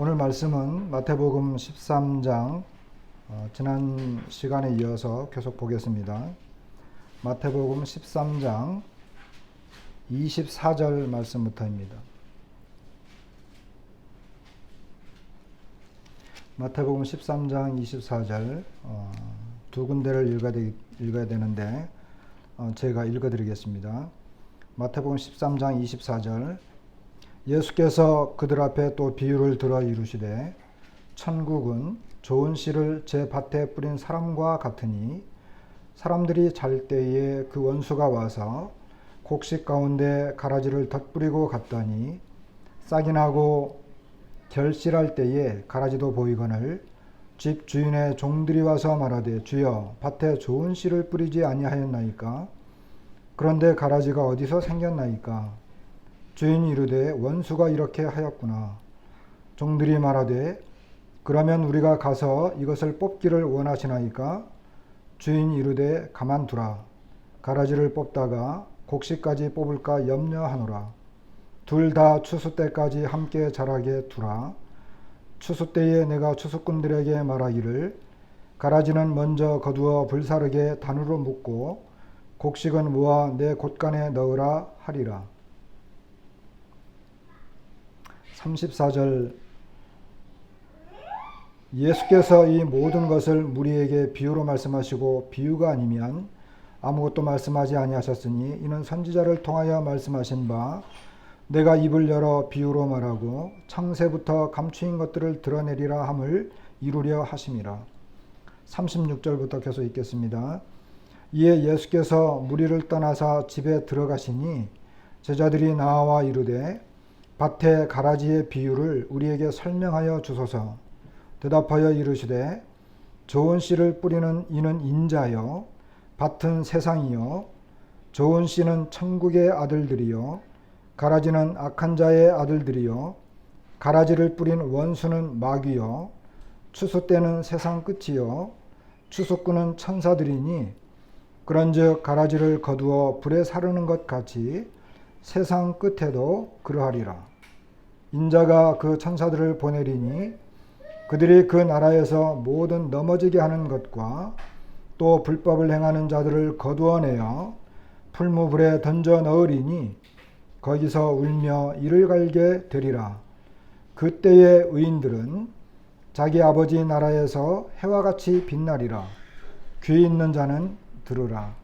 오늘 말씀은 마태복음 13장 지난 시간에 이어서 계속 보겠습니다. 마태복음 13장 24절 말씀부터입니다. 마태복음 13장 24절 두 군데를 읽어야 되는데 제가 읽어드리겠습니다. 마태복음 13장 24절 예수께서 그들 앞에 또 비유를 들어 이르시되 천국은 좋은 씨를 제 밭에 뿌린 사람과 같으니 사람들이 잘 때에 그 원수가 와서 곡식 가운데 가라지를 덧뿌리고 갔더니 싹이 나고 결실할 때에 가라지도 보이거늘 집 주인의 종들이 와서 말하되 주여 밭에 좋은 씨를 뿌리지 아니하였나이까? 그런데 가라지가 어디서 생겼나이까? 주인이 이르되 원수가 이렇게 하였구나. 종들이 말하되 그러면 우리가 가서 이것을 뽑기를 원하시나이까? 주인이 이르되 가만두라. 가라지를 뽑다가 곡식까지 뽑을까 염려하노라. 둘 다 추수 때까지 함께 자라게 두라. 추수 때에 내가 추수꾼들에게 말하기를 가라지는 먼저 거두어 불사르게 단으로 묶고 곡식은 모아 내 곳간에 넣으라 하리라. 34절 예수께서 이 모든 것을 무리에게 비유로 말씀하시고 비유가 아니면 아무것도 말씀하지 아니하셨으니 이는 선지자를 통하여 말씀하신 바 내가 입을 열어 비유로 말하고 창세부터 감추인 것들을 드러내리라 함을 이루려 하심이라. 36절부터 계속 읽겠습니다. 이에 예수께서 무리를 떠나사 집에 들어가시니 제자들이 나와 이르되 밭의 가라지의 비유를 우리에게 설명하여 주소서. 대답하여 이르시되 좋은 씨를 뿌리는 이는 인자요 밭은 세상이요 좋은 씨는 천국의 아들들이요 가라지는 악한 자의 아들들이요 가라지를 뿌린 원수는 마귀요 추수 때는 세상 끝이요 추수꾼은 천사들이니 그런즉 가라지를 거두어 불에 사르는 것 같이 세상 끝에도 그러하리라. 인자가 그 천사들을 보내리니 그들이 그 나라에서 모든 넘어지게 하는 것과 또 불법을 행하는 자들을 거두어내어 풀무불에 던져 넣으리니 거기서 울며 이를 갈게 되리라. 그때의 의인들은 자기 아버지 나라에서 해와 같이 빛나리라. 귀 있는 자는 들으라.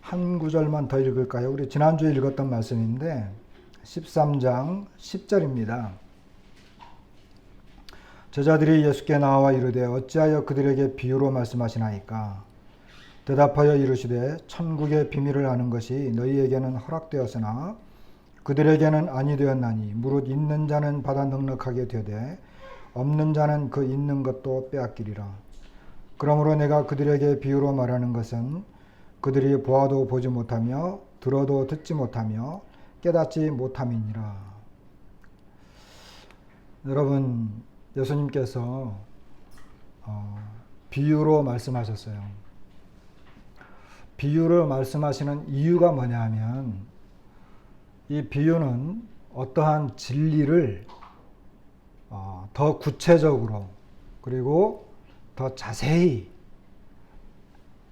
한 구절만 더 읽을까요? 우리 지난주에 읽었던 말씀인데 13장 10절입니다. 제자들이 예수께 나와 이르되 어찌하여 그들에게 비유로 말씀하시나이까? 대답하여 이르시되 천국의 비밀을 아는 것이 너희에게는 허락되었으나 그들에게는 아니 되었나니 무릇 있는 자는 받아 넉넉하게 되되 없는 자는 그 있는 것도 빼앗기리라. 그러므로 내가 그들에게 비유로 말하는 것은 그들이 보아도 보지 못하며 들어도 듣지 못하며 깨닫지 못함이니라. 여러분, 예수님께서 비유로 말씀하셨어요. 비유를 말씀하시는 이유가 뭐냐 하면 이 비유는 어떠한 진리를 더 구체적으로 그리고 더 자세히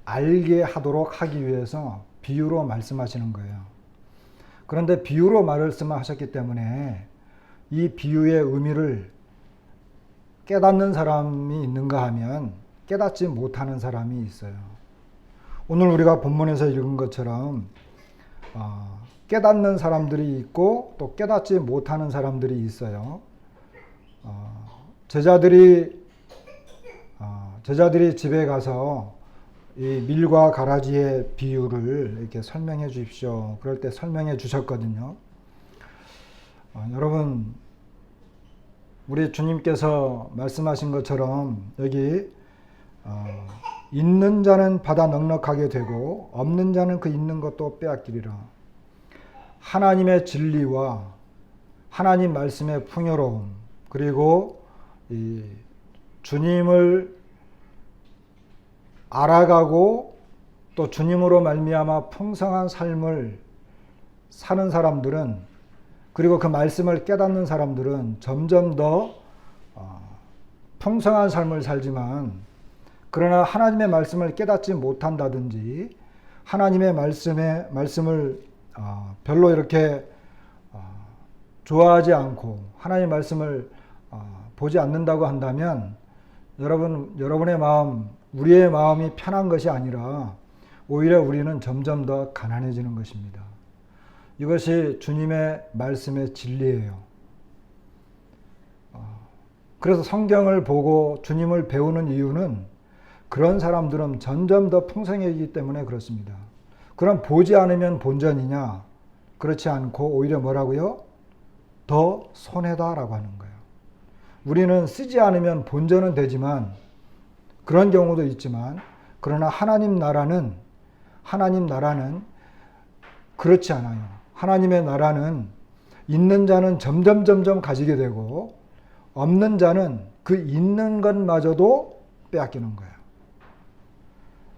알게 하도록 하기 위해서 비유로 말씀하시는 거예요. 그런데 비유로 말씀하셨기 때문에 이 비유의 의미를 깨닫는 사람이 있는가 하면 깨닫지 못하는 사람이 있어요. 오늘 우리가 본문에서 읽은 것처럼 깨닫는 사람들이 있고 또 깨닫지 못하는 사람들이 있어요. 제자들이 집에 가서 이 밀과 가라지의 비유를 이렇게 설명해 주십시오. 그럴 때 설명해 주셨거든요. 여러분, 우리 주님께서 말씀하신 것처럼 여기 있는 자는 받아 넉넉하게 되고 없는 자는 그 있는 것도 빼앗기리라. 하나님의 진리와 하나님 말씀의 풍요로움 그리고 이 주님을 알아가고 또 주님으로 말미암아 풍성한 삶을 사는 사람들은, 그리고 그 말씀을 깨닫는 사람들은 점점 더 풍성한 삶을 살지만, 그러나 하나님의 말씀을 깨닫지 못한다든지 하나님의 말씀을 별로 이렇게 좋아하지 않고 하나님의 말씀을 보지 않는다고 한다면 여러분의 마음, 우리의 마음이 편한 것이 아니라 오히려 우리는 점점 더 가난해지는 것입니다. 이것이 주님의 말씀의 진리예요. 그래서 성경을 보고 주님을 배우는 이유는 그런 사람들은 점점 더 풍성해지기 때문에 그렇습니다. 그럼 보지 않으면 본전이냐? 그렇지 않고 오히려 뭐라고요? 더 손해다라고 하는 거예요. 우리는 쓰지 않으면 본전은 되지만, 그런 경우도 있지만, 그러나 하나님 나라는 그렇지 않아요. 하나님의 나라는 있는 자는 점점 가지게 되고 없는 자는 그 있는 것마저도 빼앗기는 거예요.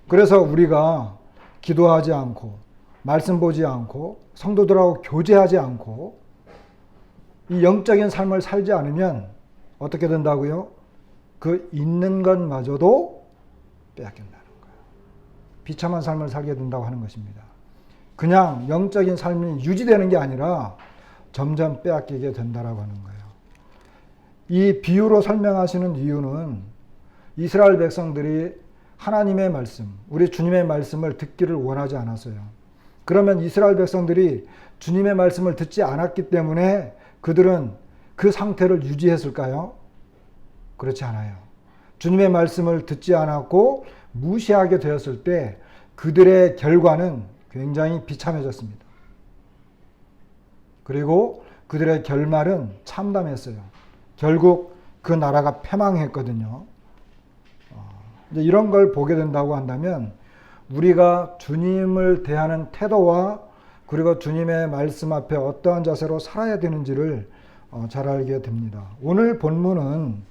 그래서 우리가 기도하지 않고 말씀 보지 않고 성도들하고 교제하지 않고 이 영적인 삶을 살지 않으면 어떻게 된다고요? 그 있는 것마저도 빼앗긴다는 거예요. 비참한 삶을 살게 된다고 하는 것입니다. 그냥 영적인 삶이 유지되는 게 아니라 점점 빼앗기게 된다라고 하는 거예요. 이 비유로 설명하시는 이유는 이스라엘 백성들이 하나님의 말씀, 우리 주님의 말씀을 듣기를 원하지 않았어요. 그러면 이스라엘 백성들이 주님의 말씀을 듣지 않았기 때문에 그들은 그 상태를 유지했을까요? 그렇지 않아요. 주님의 말씀을 듣지 않았고 무시하게 되었을 때 그들의 결과는 굉장히 비참해졌습니다. 그리고 그들의 결말은 참담했어요. 결국 그 나라가 패망했거든요. 이제 이런 걸 보게 된다고 한다면 우리가 주님을 대하는 태도와 그리고 주님의 말씀 앞에 어떠한 자세로 살아야 되는지를 잘 알게 됩니다. 오늘 본문은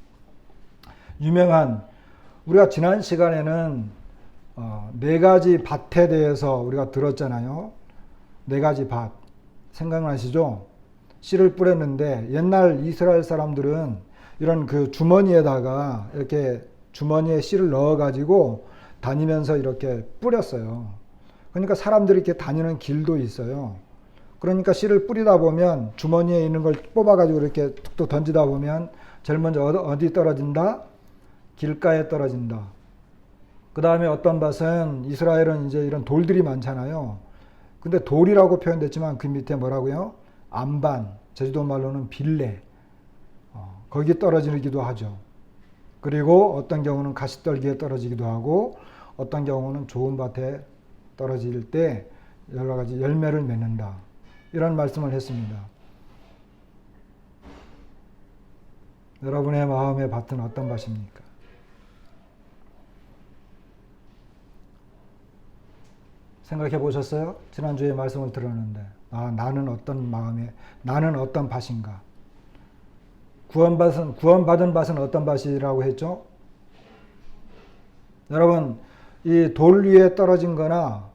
유명한, 우리가 지난 시간에는 네 가지 밭에 대해서 우리가 들었잖아요. 네 가지 밭 생각나시죠? 씨를 뿌렸는데 옛날 이스라엘 사람들은 이런 그 주머니에다가 이렇게 주머니에 씨를 넣어 가지고 다니면서 이렇게 뿌렸어요. 그러니까 사람들이 이렇게 다니는 길도 있어요. 그러니까 씨를 뿌리다 보면 주머니에 있는 걸 뽑아 가지고 이렇게 툭툭 던지다 보면 제일 먼저 어디 떨어진다? 길가에 떨어진다. 그 다음에 어떤 밭은, 이스라엘은 이제 이런 돌들이 많잖아요. 근데 돌이라고 표현됐지만 그 밑에 뭐라고요? 안반, 제주도 말로는 빌레, 거기에 떨어지기도 하죠. 그리고 어떤 경우는 가시떨기에 떨어지기도 하고 어떤 경우는 좋은 밭에 떨어질 때 여러 가지 열매를 맺는다, 이런 말씀을 했습니다. 여러분의 마음의 밭은 어떤 밭입니까? 생각해 보셨어요? 지난주에 말씀을 들었는데 나는 어떤 마음에, 나는 어떤 밭인가? 구원받은 밭은 어떤 밭이라고 했죠? 여러분, 이 돌 위에 떨어진 거나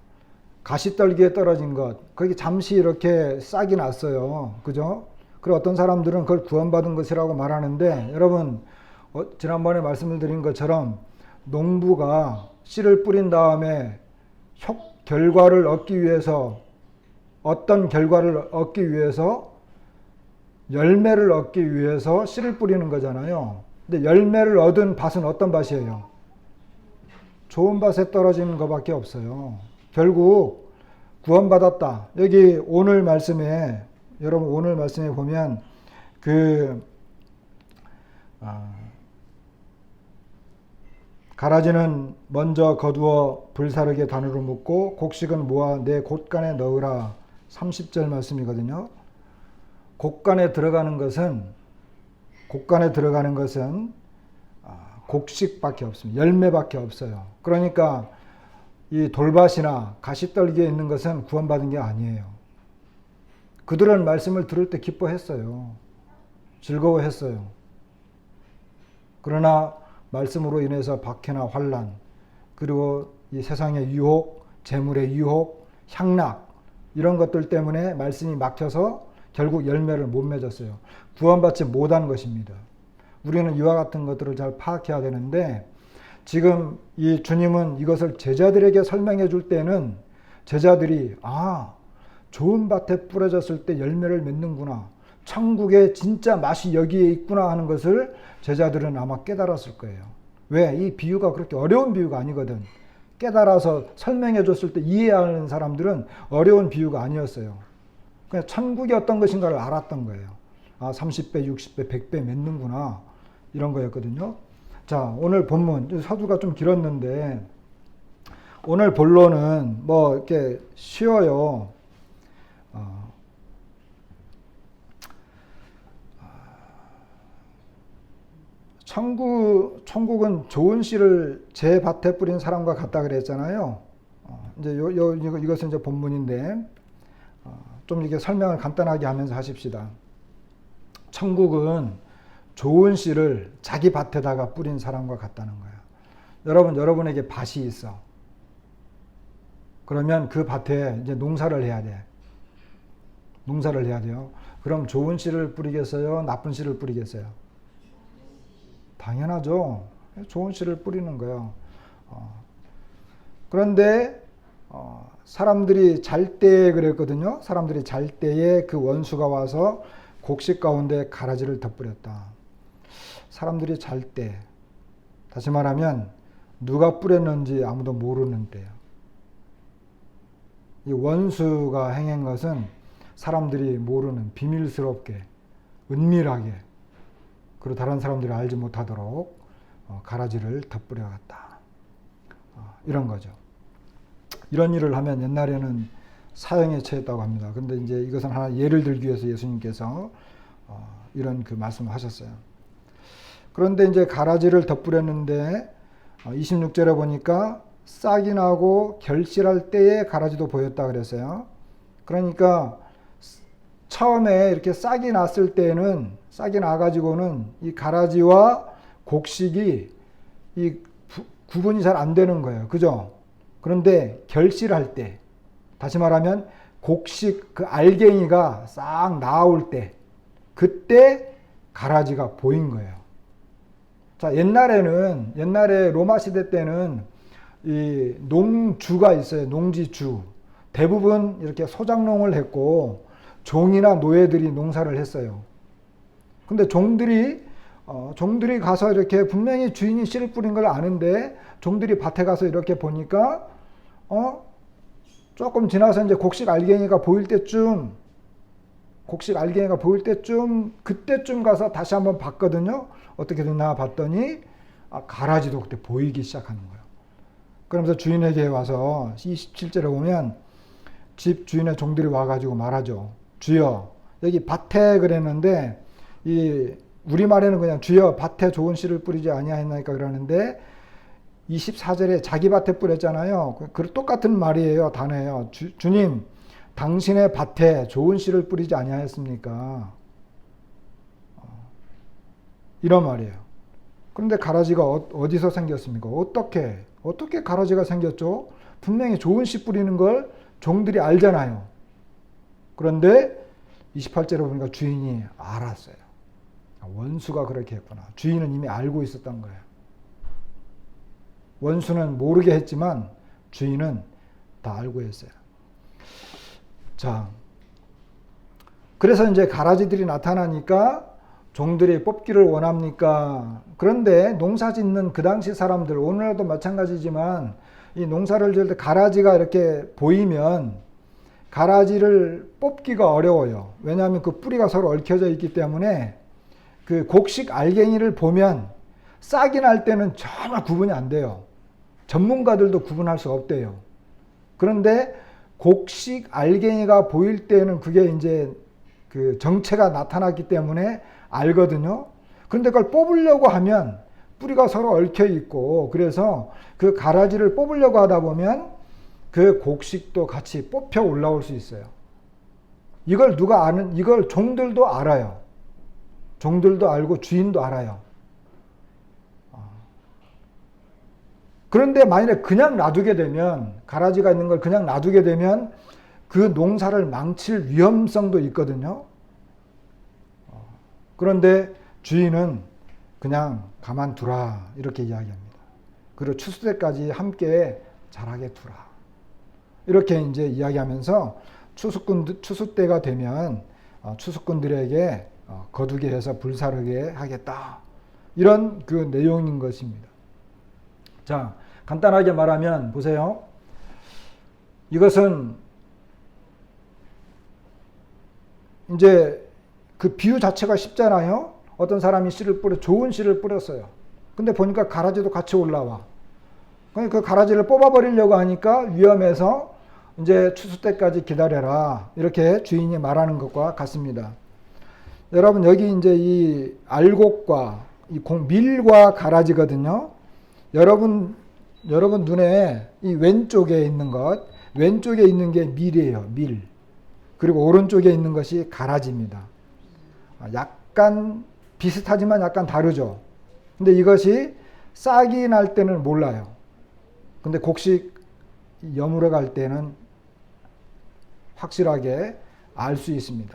가시떨기에 떨어진 것, 거기 잠시 이렇게 싹이 났어요. 그죠? 그리고 어떤 사람들은 그걸 구원받은 것이라고 말하는데, 여러분, 지난번에 말씀을 드린 것처럼 농부가 씨를 뿌린 다음에 결과를 얻기 위해서, 어떤 결과를 얻기 위해서, 열매를 얻기 위해서 씨를 뿌리는 거잖아요. 근데 열매를 얻은 밭은 어떤 밭이에요? 좋은 밭에 떨어지는 것밖에 없어요. 결국 구원받았다. 여기 오늘 말씀에, 여러분 오늘 말씀에 보면 가라지는 먼저 거두어 불사르게 단으로 묶고 곡식은 모아 내 곳간에 넣으라. 30절 말씀이거든요. 곡간에 들어가는 것은 곡식밖에 없습니다. 열매밖에 없어요. 그러니까 이 돌밭이나 가시떨기에 있는 것은 구원받은 게 아니에요. 그들은 말씀을 들을 때 기뻐했어요. 즐거워했어요. 그러나 말씀으로 인해서 박해나 환난, 그리고 이 세상의 유혹, 재물의 유혹, 향락 이런 것들 때문에 말씀이 막혀서 결국 열매를 못 맺었어요. 구원받지 못한 것입니다. 우리는 이와 같은 것들을 잘 파악해야 되는데, 지금 이 주님은 이것을 제자들에게 설명해 줄 때는 제자들이 좋은 밭에 뿌려졌을 때 열매를 맺는구나, 천국의 진짜 맛이 여기에 있구나 하는 것을 제자들은 아마 깨달았을 거예요. 왜? 이 비유가 그렇게 어려운 비유가 아니거든. 깨달아서 설명해 줬을 때 이해하는 사람들은 어려운 비유가 아니었어요. 그냥 천국이 어떤 것인가를 알았던 거예요. 30배, 60배, 100배 맺는구나, 이런 거였거든요. 자, 오늘 본문, 서두가 좀 길었는데, 오늘 본론은 뭐 이렇게 쉬워요. 천국은 좋은 씨를 제 밭에 뿌린 사람과 같다 그랬잖아요. 이제 이것은 이제 본문인데, 좀 이렇게 설명을 간단하게 하면서 하십시다. 천국은 좋은 씨를 자기 밭에다가 뿌린 사람과 같다는 거예요. 여러분에게 밭이 있어. 그러면 그 밭에 이제 농사를 해야 돼. 농사를 해야 돼요. 그럼 좋은 씨를 뿌리겠어요? 나쁜 씨를 뿌리겠어요? 당연하죠. 좋은 씨를 뿌리는 거예요. 그런데 사람들이 잘 때 그랬거든요. 사람들이 잘 때에 그 원수가 와서 곡식 가운데 가라지를 덧뿌렸다. 사람들이 잘 때, 다시 말하면 누가 뿌렸는지 아무도 모르는 때예요. 이 원수가 행한 것은 사람들이 모르는, 비밀스럽게, 은밀하게, 그리고 다른 사람들이 알지 못하도록 가라지를 덧뿌려갔다. 이런 거죠. 이런 일을 하면 옛날에는 사형에 처했다고 합니다. 근데 이제 이것은 하나 예를 들기 위해서 예수님께서 이런 그 말씀을 하셨어요. 그런데 이제 가라지를 덧뿌렸는데 26절에 보니까 싹이 나고 결실할 때에 가라지도 보였다 그랬어요. 그러니까 처음에 이렇게 싹이 났을 때는, 싹이 나가지고는 이 가라지와 곡식이 이 구분이 잘 안 되는 거예요. 그죠? 그런데 결실할 때, 다시 말하면 곡식 그 알갱이가 싹 나올 때, 그때 가라지가 보인 거예요. 자, 옛날에 로마 시대 때는 이 농주가 있어요. 농지주. 대부분 이렇게 소작농을 했고 종이나 노예들이 농사를 했어요. 근데 종들이 가서 이렇게 분명히 주인이 씨를 뿌린 걸 아는데 종들이 밭에 가서 이렇게 보니까 조금 지나서 이제 곡식 알갱이가 보일 때쯤 그때쯤 가서 다시 한번 봤거든요. 어떻게 됐나 봤더니 가라지도 그때 보이기 시작하는 거예요. 그러면서 주인에게 와서 27절에 보면 집 주인의 종들이 와가지고 말하죠. 주여, 여기 밭에 그랬는데 이 우리말에는 그냥 주여 밭에 좋은 씨를 뿌리지 아니하였나이까 그러는데 24절에 자기 밭에 뿌렸잖아요. 그 똑같은 말이에요. 단어예요. 주님, 당신의 밭에 좋은 씨를 뿌리지 아니하였습니까? 이런 말이에요. 그런데 가라지가 어디서 생겼습니까? 어떻게 가라지가 생겼죠? 분명히 좋은 씨 뿌리는 걸 종들이 알잖아요. 그런데 28절에 보니까 주인이 알았어요. 원수가 그렇게 했구나. 주인은 이미 알고 있었던 거예요. 원수는 모르게 했지만 주인은 다 알고 있어요. 자, 그래서 이제 가라지들이 나타나니까 종들이 뽑기를 원합니까? 그런데 농사 짓는 그 당시 사람들, 오늘날도 마찬가지지만 이 농사를 지을 때 가라지가 이렇게 보이면 가라지를 뽑기가 어려워요. 왜냐하면 그 뿌리가 서로 얽혀져 있기 때문에 그 곡식 알갱이를 보면 싹이 날 때는 전혀 구분이 안 돼요. 전문가들도 구분할 수 없대요. 그런데 곡식 알갱이가 보일 때는 그게 이제 그 정체가 나타났기 때문에 알거든요. 그런데 그걸 뽑으려고 하면 뿌리가 서로 얽혀 있고, 그래서 그 가라지를 뽑으려고 하다 보면 그 곡식도 같이 뽑혀 올라올 수 있어요. 이걸 누가 아는, 이걸 종들도 알아요. 종들도 알고 주인도 알아요. 그런데 만약에 그냥 놔두게 되면, 가라지가 있는 걸 그냥 놔두게 되면 그 농사를 망칠 위험성도 있거든요. 그런데 주인은 그냥 가만두라 이렇게 이야기합니다. 그리고 추수 때까지 함께 자라게 두라. 이렇게 이제 이야기하면서 추수 때가 되면 추수꾼들에게 거두게 해서 불사르게 하겠다. 이런 그 내용인 것입니다. 자, 간단하게 말하면 보세요. 이것은 이제 그 비유 자체가 쉽잖아요. 어떤 사람이 좋은 씨를 뿌렸어요. 근데 보니까 가라지도 같이 올라와. 그 가라지를 뽑아버리려고 하니까 위험해서 이제 추수 때까지 기다려라. 이렇게 주인이 말하는 것과 같습니다. 여러분, 여기 이제 이 알곡과 밀과 가라지거든요. 여러분 눈에 이 왼쪽에 있는 왼쪽에 있는 게 밀이에요. 밀. 그리고 오른쪽에 있는 것이 가라지입니다. 약간 비슷하지만 약간 다르죠. 근데 이것이 싹이 날 때는 몰라요. 근데 곡식 여물어 갈 때는 확실하게 알 수 있습니다.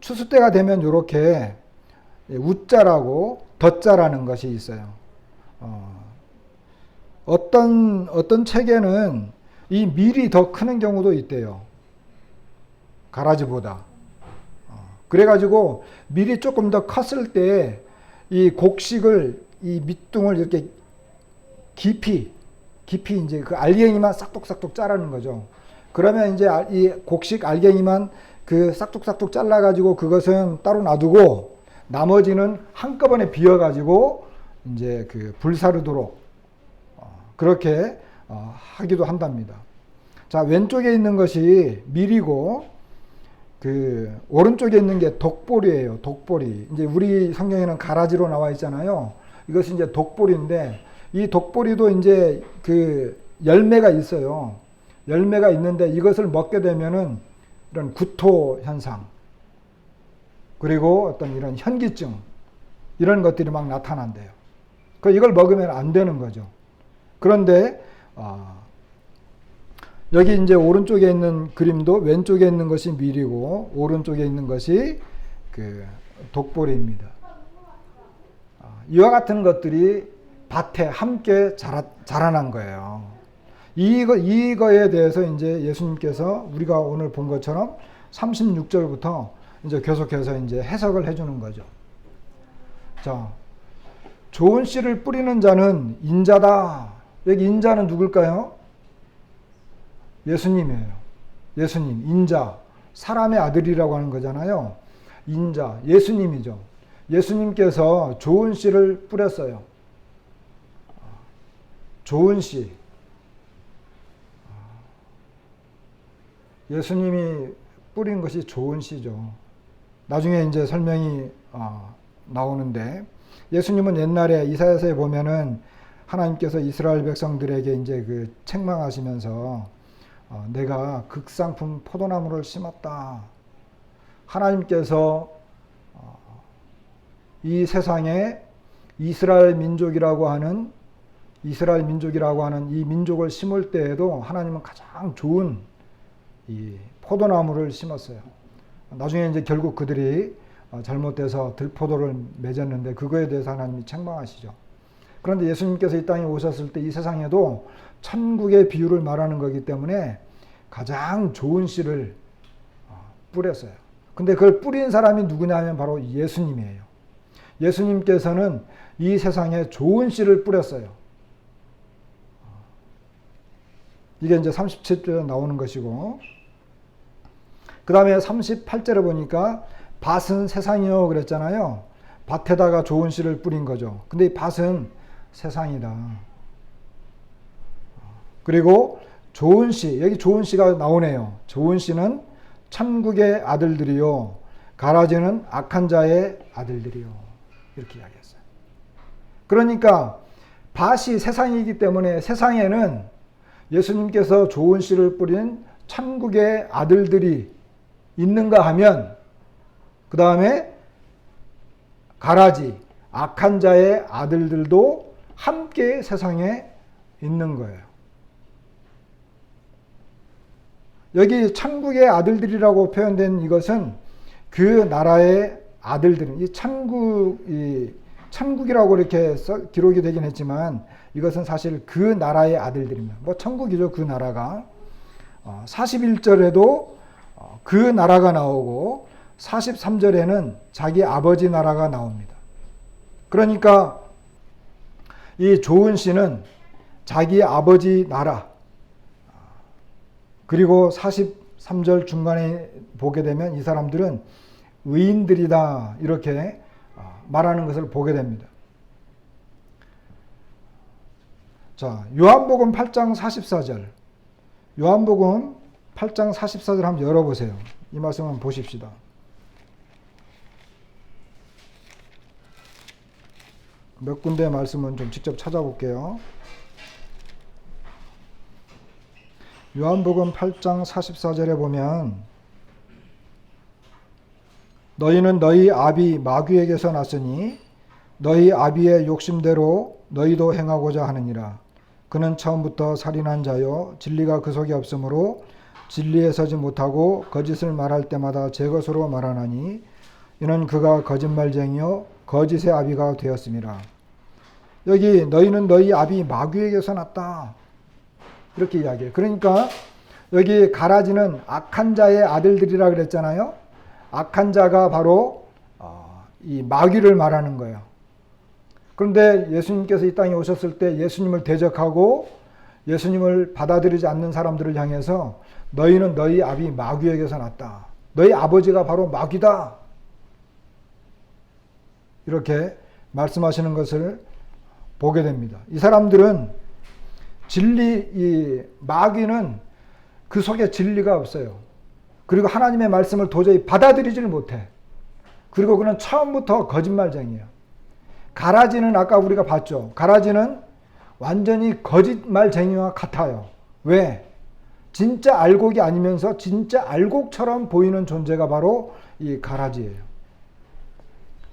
추수 때가 되면 이렇게 우자라고 덧자라는 것이 있어요. 어떤 책에는 이 밀이 더 크는 경우도 있대요. 가라지보다. 그래가지고 밀이 조금 더 컸을 때 이 곡식을 이 밑둥을 이렇게 깊이 이제 그 알갱이만 싹둑싹둑 자르는 거죠. 그러면 이제 이 곡식 알갱이만 그 싹둑싹둑 잘라가지고 그것은 따로 놔두고 나머지는 한꺼번에 비워가지고 이제 그 불사르도록 그렇게 하기도 한답니다. 자, 왼쪽에 있는 것이 밀이고 그 오른쪽에 있는 게 독보리예요. 독보리. 이제 우리 성경에는 가라지로 나와 있잖아요. 이것이 이제 독보리인데 이 독보리도 이제 그 열매가 있어요. 열매가 있는데 이것을 먹게 되면은 이런 구토 현상 그리고 어떤 이런 현기증 이런 것들이 막 나타난대요. 이걸 먹으면 안 되는 거죠. 그런데 여기 이제 오른쪽에 있는 그림도 왼쪽에 있는 것이 밀이고 오른쪽에 있는 것이 그 독보리입니다. 이와 같은 것들이 밭에 함께 자라난 거예요. 이거에 대해서 이제 예수님께서 우리가 오늘 본 것처럼 36절부터 이제 계속해서 이제 해석을 해주는 거죠. 자, 좋은 씨를 뿌리는 자는 인자다. 여기 인자는 누굴까요? 예수님이에요. 예수님, 인자, 사람의 아들이라고 하는 거잖아요. 인자, 예수님이죠. 예수님께서 좋은 씨를 뿌렸어요. 좋은 씨. 예수님이 뿌린 것이 좋은 씨죠. 나중에 이제 설명이 나오는데 예수님은 옛날에 이사야서에 보면은 하나님께서 이스라엘 백성들에게 이제 그 책망하시면서 내가 극상품 포도나무를 심었다. 하나님께서 이 세상에 이스라엘 민족이라고 하는 이 민족을 심을 때에도 하나님은 가장 좋은 이 포도나무를 심었어요. 나중에 이제 결국 그들이 잘못돼서 들포도를 맺었는데 그거에 대해서 하나님이 책망하시죠. 그런데 예수님께서 이 땅에 오셨을 때 이 세상에도 천국의 비유를 말하는 거기 때문에 가장 좋은 씨를 뿌렸어요. 근데 그걸 뿌린 사람이 누구냐 하면 바로 예수님이에요. 예수님께서는 이 세상에 좋은 씨를 뿌렸어요. 이게 이제 37절에 나오는 것이고 그 다음에 38절에 보니까 밭은 세상이요 그랬잖아요. 밭에다가 좋은 씨를 뿌린 거죠. 근데 이 밭은 세상이다. 그리고 좋은 씨, 여기 좋은 씨가 나오네요. 좋은 씨는 천국의 아들들이요. 가라지는 악한 자의 아들들이요. 이렇게 이야기했어요. 그러니까 밭이 세상이기 때문에 세상에는 예수님께서 좋은 씨를 뿌린 천국의 아들들이 있는가 하면 그 다음에 가라지, 악한 자의 아들들도 함께 세상에 있는 거예요. 여기 천국의 아들들이라고 표현된 이것은 그 나라의 아들들은 천국이라고 이렇게 기록이 되긴 했지만 이것은 사실 그 나라의 아들들입니다. 뭐 천국이죠, 그 나라가. 41절에도 그 나라가 나오고 43절에는 자기 아버지 나라가 나옵니다. 그러니까 이 조은 씨는 자기 아버지 나라, 그리고 43절 중간에 보게 되면 이 사람들은 의인들이다 이렇게 말하는 것을 보게 됩니다. 자, 요한복음 8장 44절. 요한복음 8장 44절 한번 열어보세요. 이 말씀 한번 보십시다. 몇 군데 말씀은 좀 직접 찾아볼게요. 요한복음 8장 44절에 보면 너희는 너희 아비 마귀에게서 났으니 너희 아비의 욕심대로 너희도 행하고자 하느니라. 그는 처음부터 살인한 자요 진리가 그 속에 없으므로 진리에 서지 못하고 거짓을 말할 때마다 제 것으로 말하나니 이는 그가 거짓말쟁이요 거짓의 아비가 되었음이라. 여기 너희는 너희 아비 마귀에게서 났다 이렇게 이야기해요. 그러니까 여기 가라지는 악한 자의 아들들이라 그랬잖아요. 악한 자가 바로 이 마귀를 말하는 거예요. 그런데 예수님께서 이 땅에 오셨을 때 예수님을 대적하고 예수님을 받아들이지 않는 사람들을 향해서 너희는 너희 아비 마귀에게서 났다. 너희 아버지가 바로 마귀다. 이렇게 말씀하시는 것을 보게 됩니다. 이 사람들은 이 마귀는 그 속에 진리가 없어요. 그리고 하나님의 말씀을 도저히 받아들이지를 못해. 그리고 그는 처음부터 거짓말쟁이에요. 가라지는 아까 우리가 봤죠. 가라지는 완전히 거짓말쟁이와 같아요. 왜? 진짜 알곡이 아니면서 진짜 알곡처럼 보이는 존재가 바로 이 가라지예요.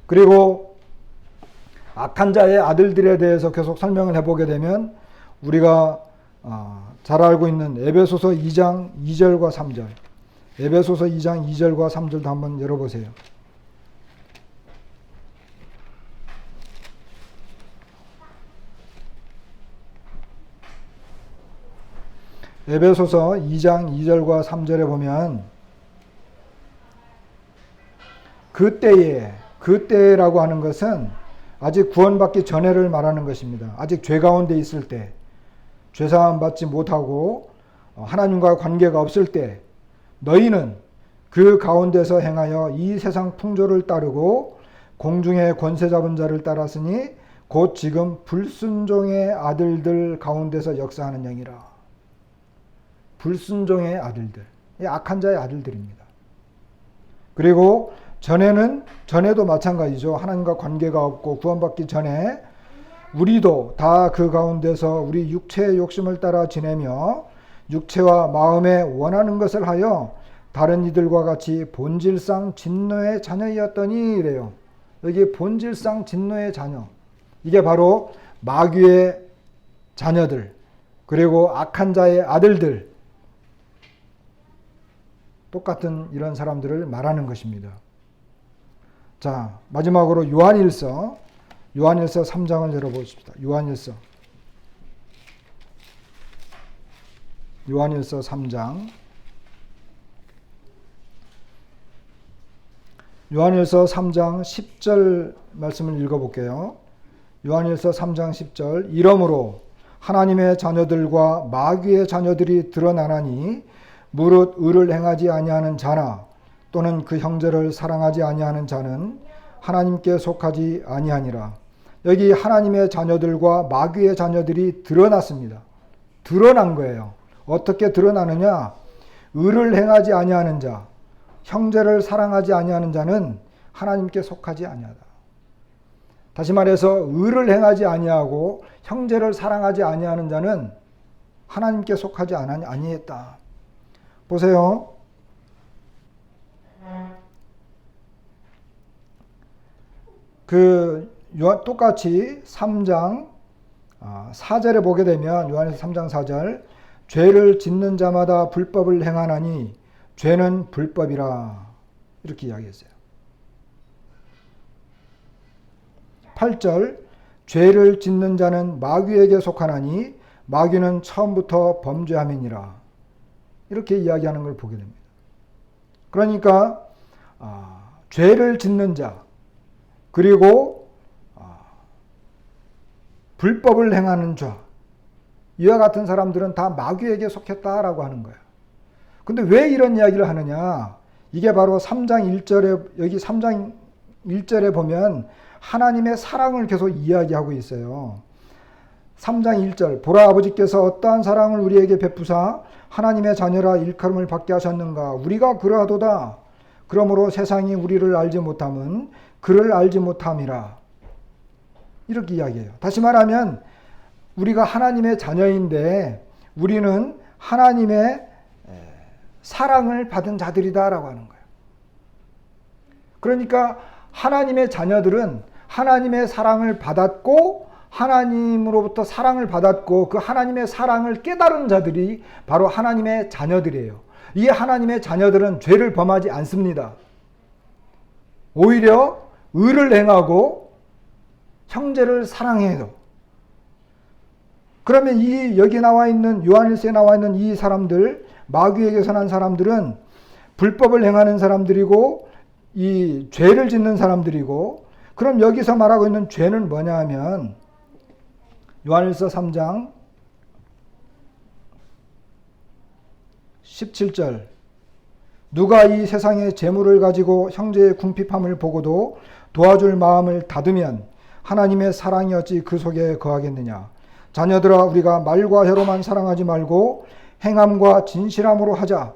그리고 악한 자의 아들들에 대해서 계속 설명을 해보게 되면 우리가 잘 알고 있는 에베소서 2장 2절과 3절, 에베소서 2장 2절과 3절도 한번 열어보세요. 에베소서 2장 2절과 3절에 보면 그때라고 하는 것은 아직 구원받기 전에를 말하는 것입니다. 아직 죄 가운데 있을 때, 죄사함 받지 못하고 하나님과 관계가 없을 때 너희는 그 가운데서 행하여 이 세상 풍조를 따르고 공중의 권세 잡은 자를 따랐으니 곧 지금 불순종의 아들들 가운데서 역사하는 영이라. 불순종의 아들들, 악한 자의 아들들입니다. 그리고 전에도 마찬가지죠. 하나님과 관계가 없고 구원받기 전에 우리도 다 그 가운데서 우리 육체의 욕심을 따라 지내며 육체와 마음에 원하는 것을 하여 다른 이들과 같이 본질상 진노의 자녀이었더니 이래요. 여기 본질상 진노의 자녀. 이게 바로 마귀의 자녀들, 그리고 악한 자의 아들들, 똑같은 이런 사람들을 말하는 것입니다. 자, 마지막으로 요한일서 3장을 열어보십시다. 요한일서 3장. 요한일서 3장 10절 말씀을 읽어볼게요. 요한일서 3장 10절. 이러므로 하나님의 자녀들과 마귀의 자녀들이 드러나나니 무릇 의를 행하지 아니하는 자나 또는 그 형제를 사랑하지 아니하는 자는 하나님께 속하지 아니하니라. 여기 하나님의 자녀들과 마귀의 자녀들이 드러났습니다. 드러난 거예요. 어떻게 드러나느냐? 의를 행하지 아니하는 자, 형제를 사랑하지 아니하는 자는 하나님께 속하지 아니하다. 다시 말해서 의를 행하지 아니하고 형제를 사랑하지 아니하는 자는 하나님께 속하지 아니했다. 보세요. 그 똑같이 3장 4절에 보게 되면 요한일서 3장 4절 죄를 짓는 자마다 불법을 행하나니 죄는 불법이라 이렇게 이야기했어요. 8절 죄를 짓는 자는 마귀에게 속하나니 마귀는 처음부터 범죄함이니라 이렇게 이야기하는 걸 보게 됩니다. 그러니까 죄를 짓는 자 그리고 불법을 행하는 자 이와 같은 사람들은 다 마귀에게 속했다라고 하는 거예요. 근데 왜 이런 이야기를 하느냐? 이게 바로 3장 1절에 여기 3장 1절에 보면 하나님의 사랑을 계속 이야기하고 있어요. 3장 1절 보라 아버지께서 어떠한 사랑을 우리에게 베푸사 하나님의 자녀라 일컬음을 받게 하셨는가 우리가 그러하도다 그러므로 세상이 우리를 알지 못함은 그를 알지 못함이라 이렇게 이야기해요. 다시 말하면 우리가 하나님의 자녀인데 우리는 하나님의 사랑을 받은 자들이다라고 하는 거예요. 그러니까 하나님의 자녀들은 하나님의 사랑을 받았고 하나님으로부터 사랑을 받았고 그 하나님의 사랑을 깨달은 자들이 바로 하나님의 자녀들이에요. 이 하나님의 자녀들은 죄를 범하지 않습니다. 오히려 의를 행하고 형제를 사랑해요. 그러면 이 여기 나와 있는 요한일서에 나와 있는 이 사람들 마귀에게서 난 사람들은 불법을 행하는 사람들이고 이 죄를 짓는 사람들이고 그럼 여기서 말하고 있는 죄는 뭐냐 하면 요한일서 3장 17절 누가 이 세상의 재물을 가지고 형제의 궁핍함을 보고도 도와줄 마음을 닫으면 하나님의 사랑이 어찌 그 속에 거하겠느냐. 자녀들아 우리가 말과 혀로만 사랑하지 말고 행함과 진실함으로 하자.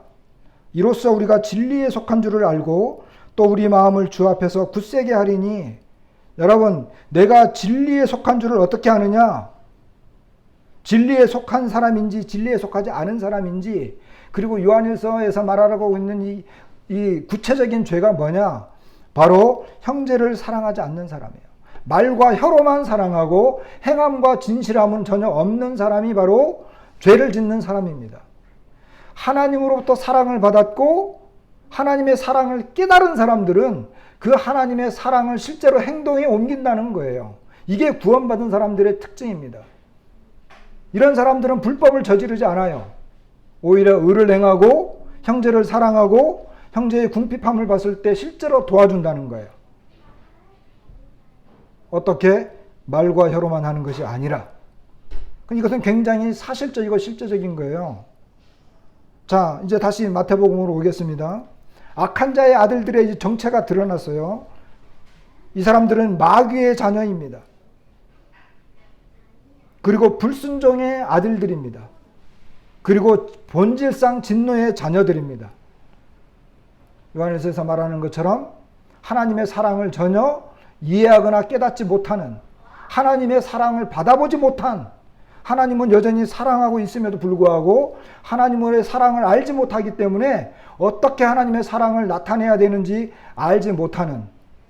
이로써 우리가 진리에 속한 줄을 알고 또 우리 마음을 주 앞에서 굳세게 하리니 여러분 내가 진리에 속한 줄을 어떻게 아느냐? 진리에 속한 사람인지 진리에 속하지 않은 사람인지 그리고 요한일서에서 말하라고 있는 이 구체적인 죄가 뭐냐? 바로 형제를 사랑하지 않는 사람이에요. 말과 혀로만 사랑하고 행함과 진실함은 전혀 없는 사람이 바로 죄를 짓는 사람입니다. 하나님으로부터 사랑을 받았고 하나님의 사랑을 깨달은 사람들은 그 하나님의 사랑을 실제로 행동에 옮긴다는 거예요. 이게 구원받은 사람들의 특징입니다. 이런 사람들은 불법을 저지르지 않아요. 오히려 의를 행하고 형제를 사랑하고 형제의 궁핍함을 봤을 때 실제로 도와준다는 거예요. 어떻게? 말과 혀로만 하는 것이 아니라. 이것은 굉장히 사실적이고 실제적인 거예요. 자, 이제 다시 마태복음으로 오겠습니다. 악한 자의 아들들의 정체가 드러났어요. 이 사람들은 마귀의 자녀입니다. 그리고 불순종의 아들들입니다. 그리고 본질상 진노의 자녀들입니다. 요한일서에서 말하는 것처럼 하나님의 사랑을 전혀 이해하거나 깨닫지 못하는 하나님의 사랑을 받아보지 못한 하나님은 여전히 사랑하고 있음에도 불구하고 하나님의 사랑을 알지 못하기 때문에 어떻게 하나님의 사랑을 나타내야 되는지 알지 못하는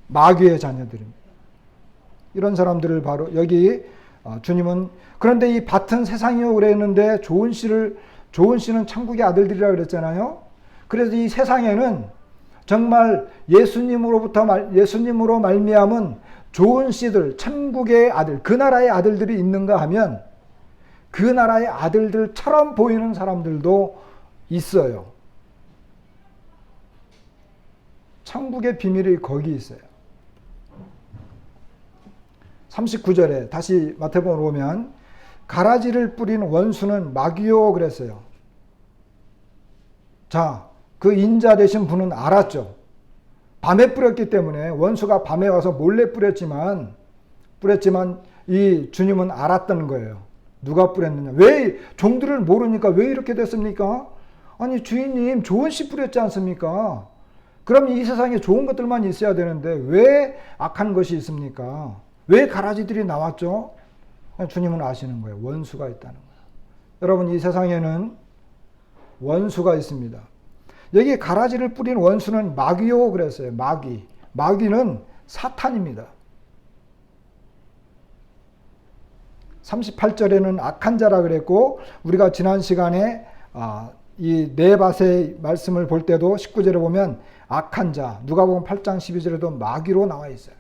마귀의 자녀들입니다. 이런 사람들을 바로 여기 주님은 그런데 이 밭은 세상이요 그랬는데 좋은 씨는 천국의 아들들이라고 그랬잖아요. 그래서 이 세상에는 정말 예수님으로 말미암은 좋은 씨들, 천국의 아들, 그 나라의 아들들이 있는가 하면 그 나라의 아들들처럼 보이는 사람들도 있어요. 천국의 비밀이 거기 있어요. 39절에 다시 마태복음으로 오면 가라지를 뿌린 원수는 마귀요 그랬어요. 자, 그 인자 되신 분은 알았죠. 밤에 뿌렸기 때문에 원수가 밤에 와서 몰래 뿌렸지만 이 주님은 알았던 거예요. 누가 뿌렸느냐. 왜 종들을 모르니까 왜 이렇게 됐습니까? 아니 주인님 좋은 씨 뿌렸지 않습니까? 그럼 이 세상에 좋은 것들만 있어야 되는데 왜 악한 것이 있습니까? 왜 가라지들이 나왔죠? 주님은 아시는 거예요. 원수가 있다는 거예요. 여러분 이 세상에는 원수가 있습니다. 여기 가라지를 뿌린 원수는 마귀요 그랬어요. 마귀는 사탄입니다. 38절에는 악한 자라 그랬고, 우리가 지난 시간에 이 네밧의 말씀을 볼 때도 19절에 보면 악한 자, 누가복음 8장 12절에도 마귀로 나와 있어요.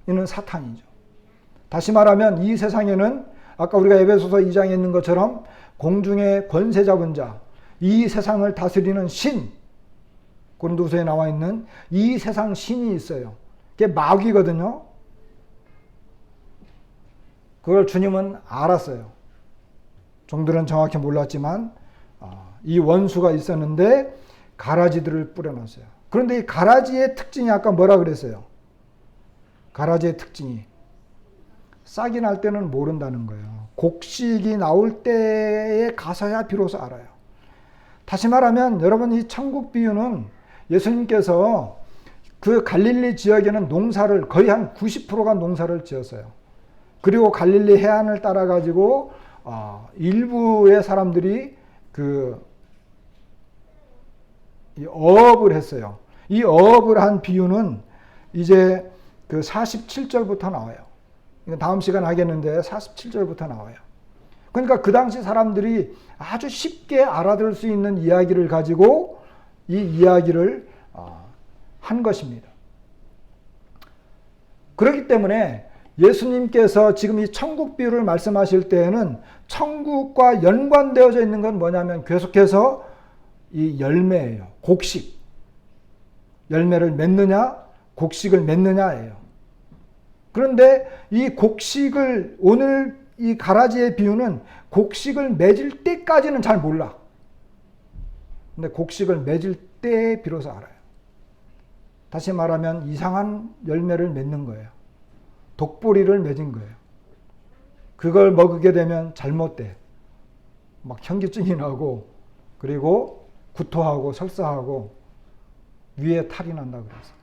이는 사탄이죠. 다시 말하면 이 세상에는 아까 우리가 에베소서 2장에 있는 것처럼 공중의 권세 잡은 자, 이 세상을 다스리는 신, 고린도후서에 나와 있는 이 세상 신이 있어요. 그게 마귀거든요. 그걸 주님은 알았어요. 종들은 정확히 몰랐지만 이 원수가 있었는데 가라지들을 뿌려놨어요. 그런데 이 가라지의 특징이 아까 뭐라 그랬어요? 가라지의 특징이 싹이 날 때는 모른다는 거예요. 곡식이 나올 때에 가서야 비로소 알아요. 다시 말하면 여러분, 이 천국 비유는 예수님께서 그 갈릴리 지역에는 농사를 거의 한 90%가 농사를 지었어요. 그리고 갈릴리 해안을 따라 가지고 일부의 사람들이 이 어업을 했어요. 이 어업을 한 비유는 이제 그 47절부터 나와요. 다음 시간 하겠는데 47절부터 나와요. 그러니까 그 당시 사람들이 아주 쉽게 알아들을 수 있는 이야기를 가지고 이 이야기를 한 것입니다. 그렇기 때문에 예수님께서 지금 이 천국 비유를 말씀하실 때에는 천국과 연관되어져 있는 건 뭐냐면 계속해서 이 열매예요. 곡식. 열매를 맺느냐, 곡식을 맺느냐예요. 그런데 이 곡식을, 오늘 이 가라지의 비유는 곡식을 맺을 때까지는 잘 몰라. 근데 곡식을 맺을 때 비로소 알아요. 다시 말하면 이상한 열매를 맺는 거예요. 독보리를 맺은 거예요. 그걸 먹게 되면 잘못돼. 막 현기증이 나고, 그리고 구토하고 설사하고 위에 탈이 난다 그랬어요.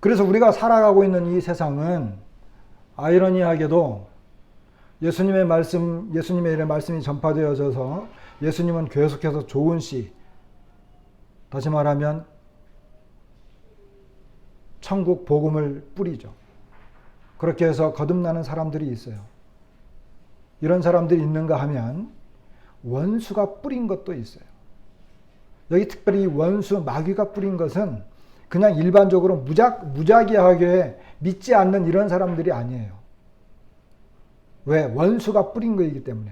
그래서 우리가 살아가고 있는 이 세상은 아이러니하게도 예수님의 이런 말씀이 전파되어져서 예수님은 계속해서 좋은 씨, 다시 말하면 천국 복음을 뿌리죠. 그렇게 해서 거듭나는 사람들이 있어요. 이런 사람들이 있는가 하면 원수가 뿌린 것도 있어요. 여기 특별히 원수, 마귀가 뿌린 것은 그냥 일반적으로 무작위하게 믿지 않는 이런 사람들이 아니에요. 왜? 원수가 뿌린 거이기 때문에.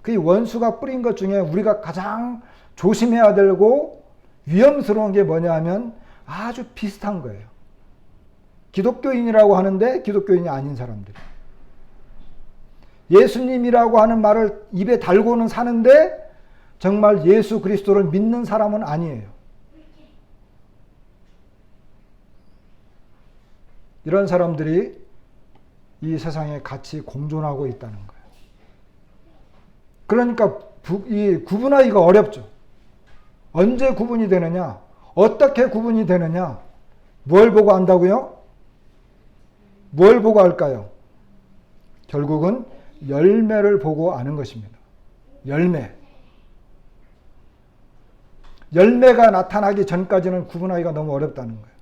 그 원수가 뿌린 것 중에 우리가 가장 조심해야 되고 위험스러운 게 뭐냐 하면 아주 비슷한 거예요. 기독교인이라고 하는데 기독교인이 아닌 사람들. 예수님이라고 하는 말을 입에 달고는 사는데 정말 예수 그리스도를 믿는 사람은 아니에요. 이런 사람들이 이 세상에 같이 공존하고 있다는 거예요. 그러니까 이 구분하기가 어렵죠. 언제 구분이 되느냐? 어떻게 구분이 되느냐? 뭘 보고 안다고요? 뭘 보고 알까요? 결국은 열매를 보고 아는 것입니다. 열매. 열매가 나타나기 전까지는 구분하기가 너무 어렵다는 거예요.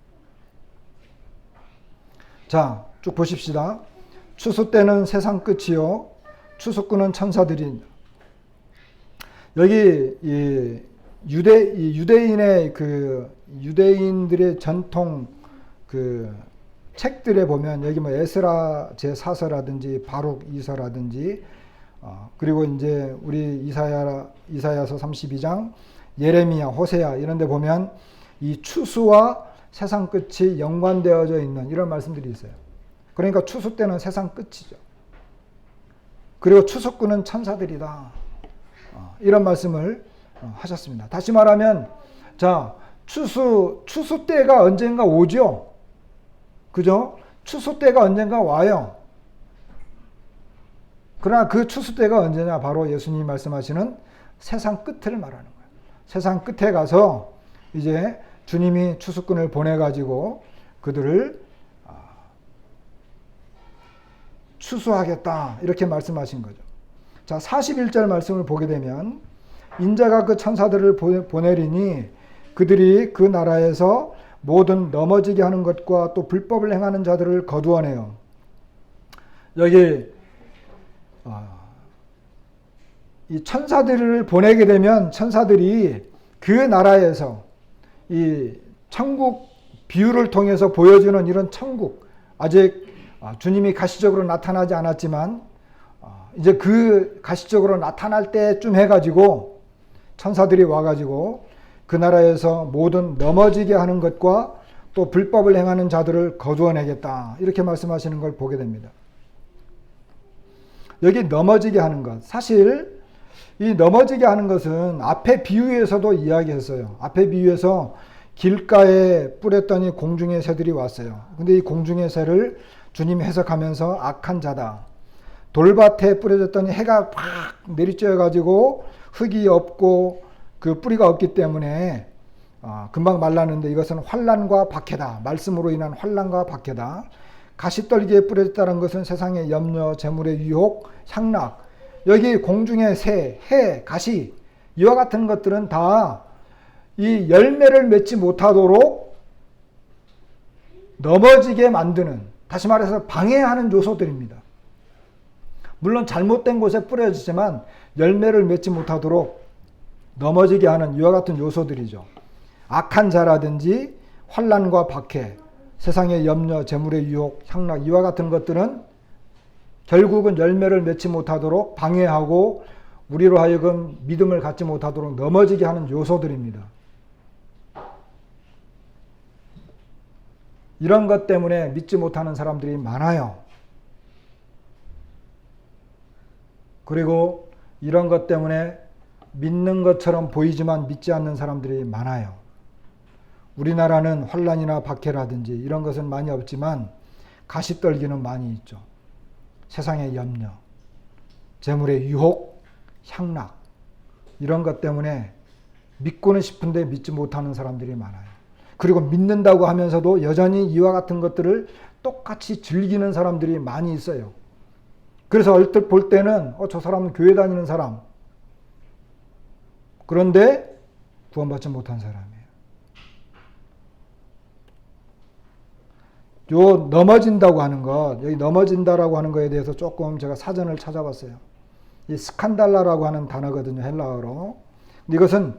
자, 쭉 보십시다. 추수 때는 세상 끝이요 추수꾼은 천사들이니라. 여기 유대인의 유대인들의 전통 책들에 보면 여기 뭐 에스라 제4서라든지 바룩 2서라든지 그리고 이제 우리 이사야서 32장, 예레미야, 호세야 이런 데 보면 이 추수와 세상 끝이 연관되어져 있는 이런 말씀들이 있어요. 그러니까 추수 때는 세상 끝이죠. 그리고 추수꾼은 천사들이다. 이런 말씀을 하셨습니다. 다시 말하면 자, 추수 때가 언젠가 오죠. 그죠? 추수 때가 언젠가 와요. 그러나 그 추수 때가 언제냐? 바로 예수님이 말씀하시는 세상 끝을 말하는 거예요. 세상 끝에 가서 이제 주님이 추수꾼을 보내가지고 그들을 추수하겠다 이렇게 말씀하신 거죠. 자, 41절 말씀을 보게 되면 인자가 그 천사들을 보내리니 그들이 그 나라에서 모든 넘어지게 하는 것과 또 불법을 행하는 자들을 거두어내요. 여기 이 천사들을 보내게 되면 천사들이 그 나라에서 이 천국 비유를 통해서 보여주는 이런 천국, 아직 주님이 가시적으로 나타나지 않았지만 이제 그 가시적으로 나타날 때쯤 해가지고 천사들이 와가지고 그 나라에서 모든 넘어지게 하는 것과 또 불법을 행하는 자들을 거두어내겠다, 이렇게 말씀하시는 걸 보게 됩니다. 여기 넘어지게 하는 것, 사실 이 넘어지게 하는 것은 앞에 비유에서도 이야기했어요. 앞에 비유에서 길가에 뿌렸더니 공중의 새들이 왔어요. 근데 이 공중의 새를 주님이 해석하면서 악한 자다, 돌밭에 뿌려졌더니 해가 팍 내리쬐어 가지고 흙이 없고 그 뿌리가 없기 때문에 금방 말랐는데 이것은 환난과 박해다, 말씀으로 인한 환난과 박해다. 가시떨기에 뿌려졌다는 것은 세상의 염려, 재물의 유혹, 향락. 여기 공중의 새, 해, 가시, 이와 같은 것들은 다 이 열매를 맺지 못하도록 넘어지게 만드는, 다시 말해서 방해하는 요소들입니다. 물론 잘못된 곳에 뿌려지지만 열매를 맺지 못하도록 넘어지게 하는 이와 같은 요소들이죠. 악한 자라든지 환난과 박해, 세상의 염려, 재물의 유혹, 향락, 이와 같은 것들은 결국은 열매를 맺지 못하도록 방해하고 우리로 하여금 믿음을 갖지 못하도록 넘어지게 하는 요소들입니다. 이런 것 때문에 믿지 못하는 사람들이 많아요. 그리고 이런 것 때문에 믿는 것처럼 보이지만 믿지 않는 사람들이 많아요. 우리나라는 환난이나 박해라든지 이런 것은 많이 없지만 가시떨기는 많이 있죠. 세상의 염려, 재물의 유혹, 향락, 이런 것 때문에 믿고는 싶은데 믿지 못하는 사람들이 많아요. 그리고 믿는다고 하면서도 여전히 이와 같은 것들을 똑같이 즐기는 사람들이 많이 있어요. 그래서 얼핏 볼 때는 저 사람은 교회 다니는 사람, 그런데 구원받지 못한 사람이에요. 요 넘어진다고 하는 것, 여기 넘어진다라고 하는 것에 대해서 조금 제가 사전을 찾아봤어요. 이 스칸달라라고 하는 단어거든요, 헬라어로. 근데 이것은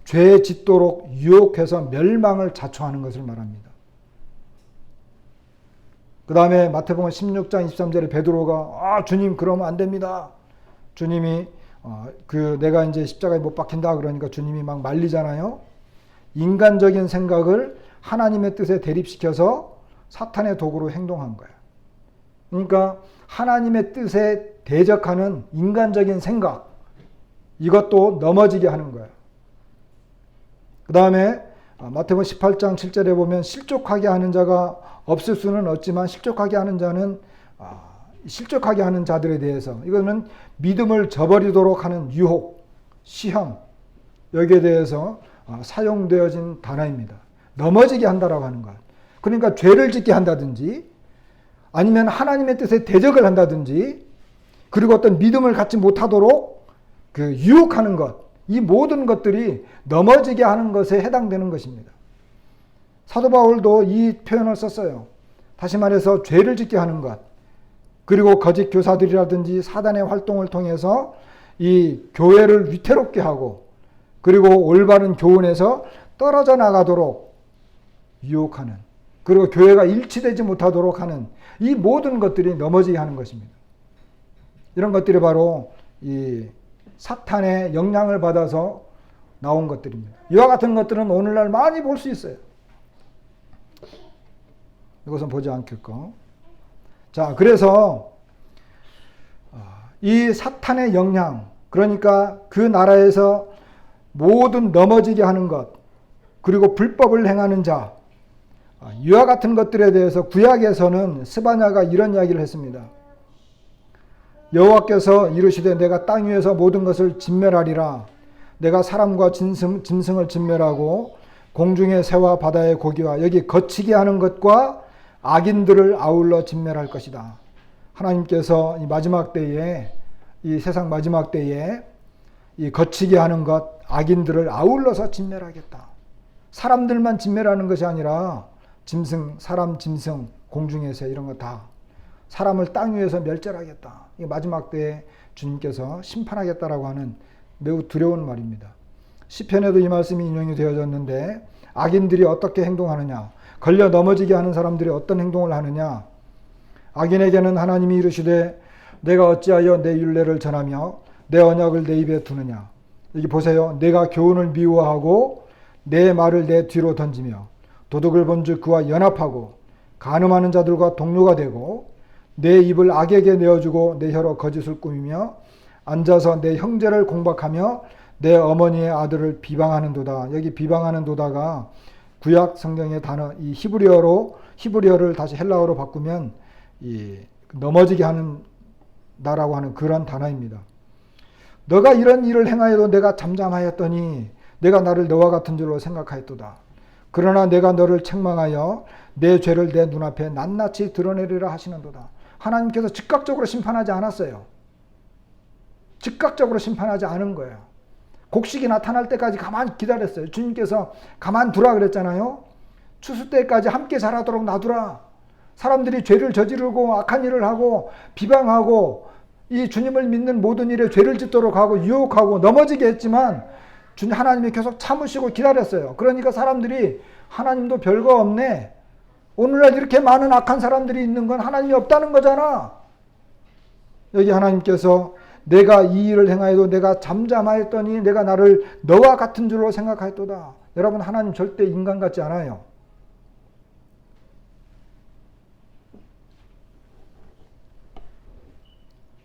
죄에 짓도록 유혹해서 멸망을 자초하는 것을 말합니다. 그 다음에 마태복음 16장 23절에 베드로가 주님 그러면 안 됩니다. 주님이 내가 이제 십자가에 못 박힌다 그러니까 주님이 막 말리잖아요. 인간적인 생각을 하나님의 뜻에 대립시켜서 사탄의 도구로 행동한 거예요. 그러니까 하나님의 뜻에 대적하는 인간적인 생각, 이것도 넘어지게 하는 거예요. 그 다음에 마태복음 18장 7절에 보면 실족하게 하는 자가 없을 수는 없지만 실족하게 하는 자는 실족하게 하는 자들에 대해서, 이거는 믿음을 저버리도록 하는 유혹, 시험, 여기에 대해서 사용되어진 단어입니다. 넘어지게 한다라고 하는 것. 그러니까 죄를 짓게 한다든지 아니면 하나님의 뜻에 대적을 한다든지, 그리고 어떤 믿음을 갖지 못하도록 그 유혹하는 것, 이 모든 것들이 넘어지게 하는 것에 해당되는 것입니다. 사도 바울도 이 표현을 썼어요. 다시 말해서 죄를 짓게 하는 것, 그리고 거짓 교사들이라든지 사단의 활동을 통해서 이 교회를 위태롭게 하고, 그리고 올바른 교훈에서 떨어져 나가도록 유혹하는, 그리고 교회가 일치되지 못하도록 하는 이 모든 것들이 넘어지게 하는 것입니다. 이런 것들이 바로 이 사탄의 영향을 받아서 나온 것들입니다. 이와 같은 것들은 오늘날 많이 볼 수 있어요. 이것은 보지 않겠고. 자, 그래서 이 사탄의 영향, 그러니까 그 나라에서 모든 넘어지게 하는 것, 그리고 불법을 행하는 자, 이와 같은 것들에 대해서 구약에서는 스바냐가 이런 이야기를 했습니다. 여호와께서 이르시되 내가 땅 위에서 모든 것을 진멸하리라. 내가 사람과 짐승을 진멸하고 공중의 새와 바다의 고기와 여기 거치게 하는 것과 악인들을 아울러 진멸할 것이다. 하나님께서 이 마지막 때에, 이 세상 마지막 때에 이 거치게 하는 것, 악인들을 아울러서 진멸하겠다. 사람들만 진멸하는 것이 아니라 짐승, 사람, 짐승, 공중에서 이런 거 다 사람을 땅 위에서 멸절하겠다. 이 마지막 때에 주님께서 심판하겠다라고 하는 매우 두려운 말입니다. 시편에도 이 말씀이 인용이 되어졌는데 악인들이 어떻게 행동하느냐, 걸려 넘어지게 하는 사람들이 어떤 행동을 하느냐. 악인에게는 하나님이 이르시되 내가 어찌하여 내 율례를 전하며 내 언약을 내 입에 두느냐. 여기 보세요. 내가 교훈을 미워하고 내 말을 내 뒤로 던지며 도둑을 본즉 그와 연합하고 간음하는 자들과 동료가 되고 내 입을 악에게 내어주고 내 혀로 거짓을 꾸미며 앉아서 내 형제를 공박하며 내 어머니의 아들을 비방하는도다. 여기 비방하는도다가 구약 성경의 단어 이 히브리어를 다시 헬라어로 바꾸면 이 넘어지게 하는 나라고 하는 그런 단어입니다. 너가 이런 일을 행하여도 내가 잠잠하였더니 내가 나를 너와 같은 줄로 생각하였도다. 그러나 내가 너를 책망하여 내 죄를 내 눈앞에 낱낱이 드러내리라 하시는도다. 하나님께서 즉각적으로 심판하지 않았어요. 즉각적으로 심판하지 않은 거예요. 곡식이 나타날 때까지 가만히 기다렸어요. 주님께서 가만 두라 그랬잖아요. 추수 때까지 함께 자라도록 놔두라. 사람들이 죄를 저지르고 악한 일을 하고 비방하고 이 주님을 믿는 모든 일에 죄를 짓도록 하고 유혹하고 넘어지게 했지만 하나님이 계속 참으시고 기다렸어요. 그러니까 사람들이 하나님도 별거 없네. 오늘날 이렇게 많은 악한 사람들이 있는 건 하나님이 없다는 거잖아. 여기 하나님께서 내가 이 일을 행하여도 내가 잠잠하였더니 내가 나를 너와 같은 줄로 생각하였도다. 여러분, 하나님 절대 인간 같지 않아요.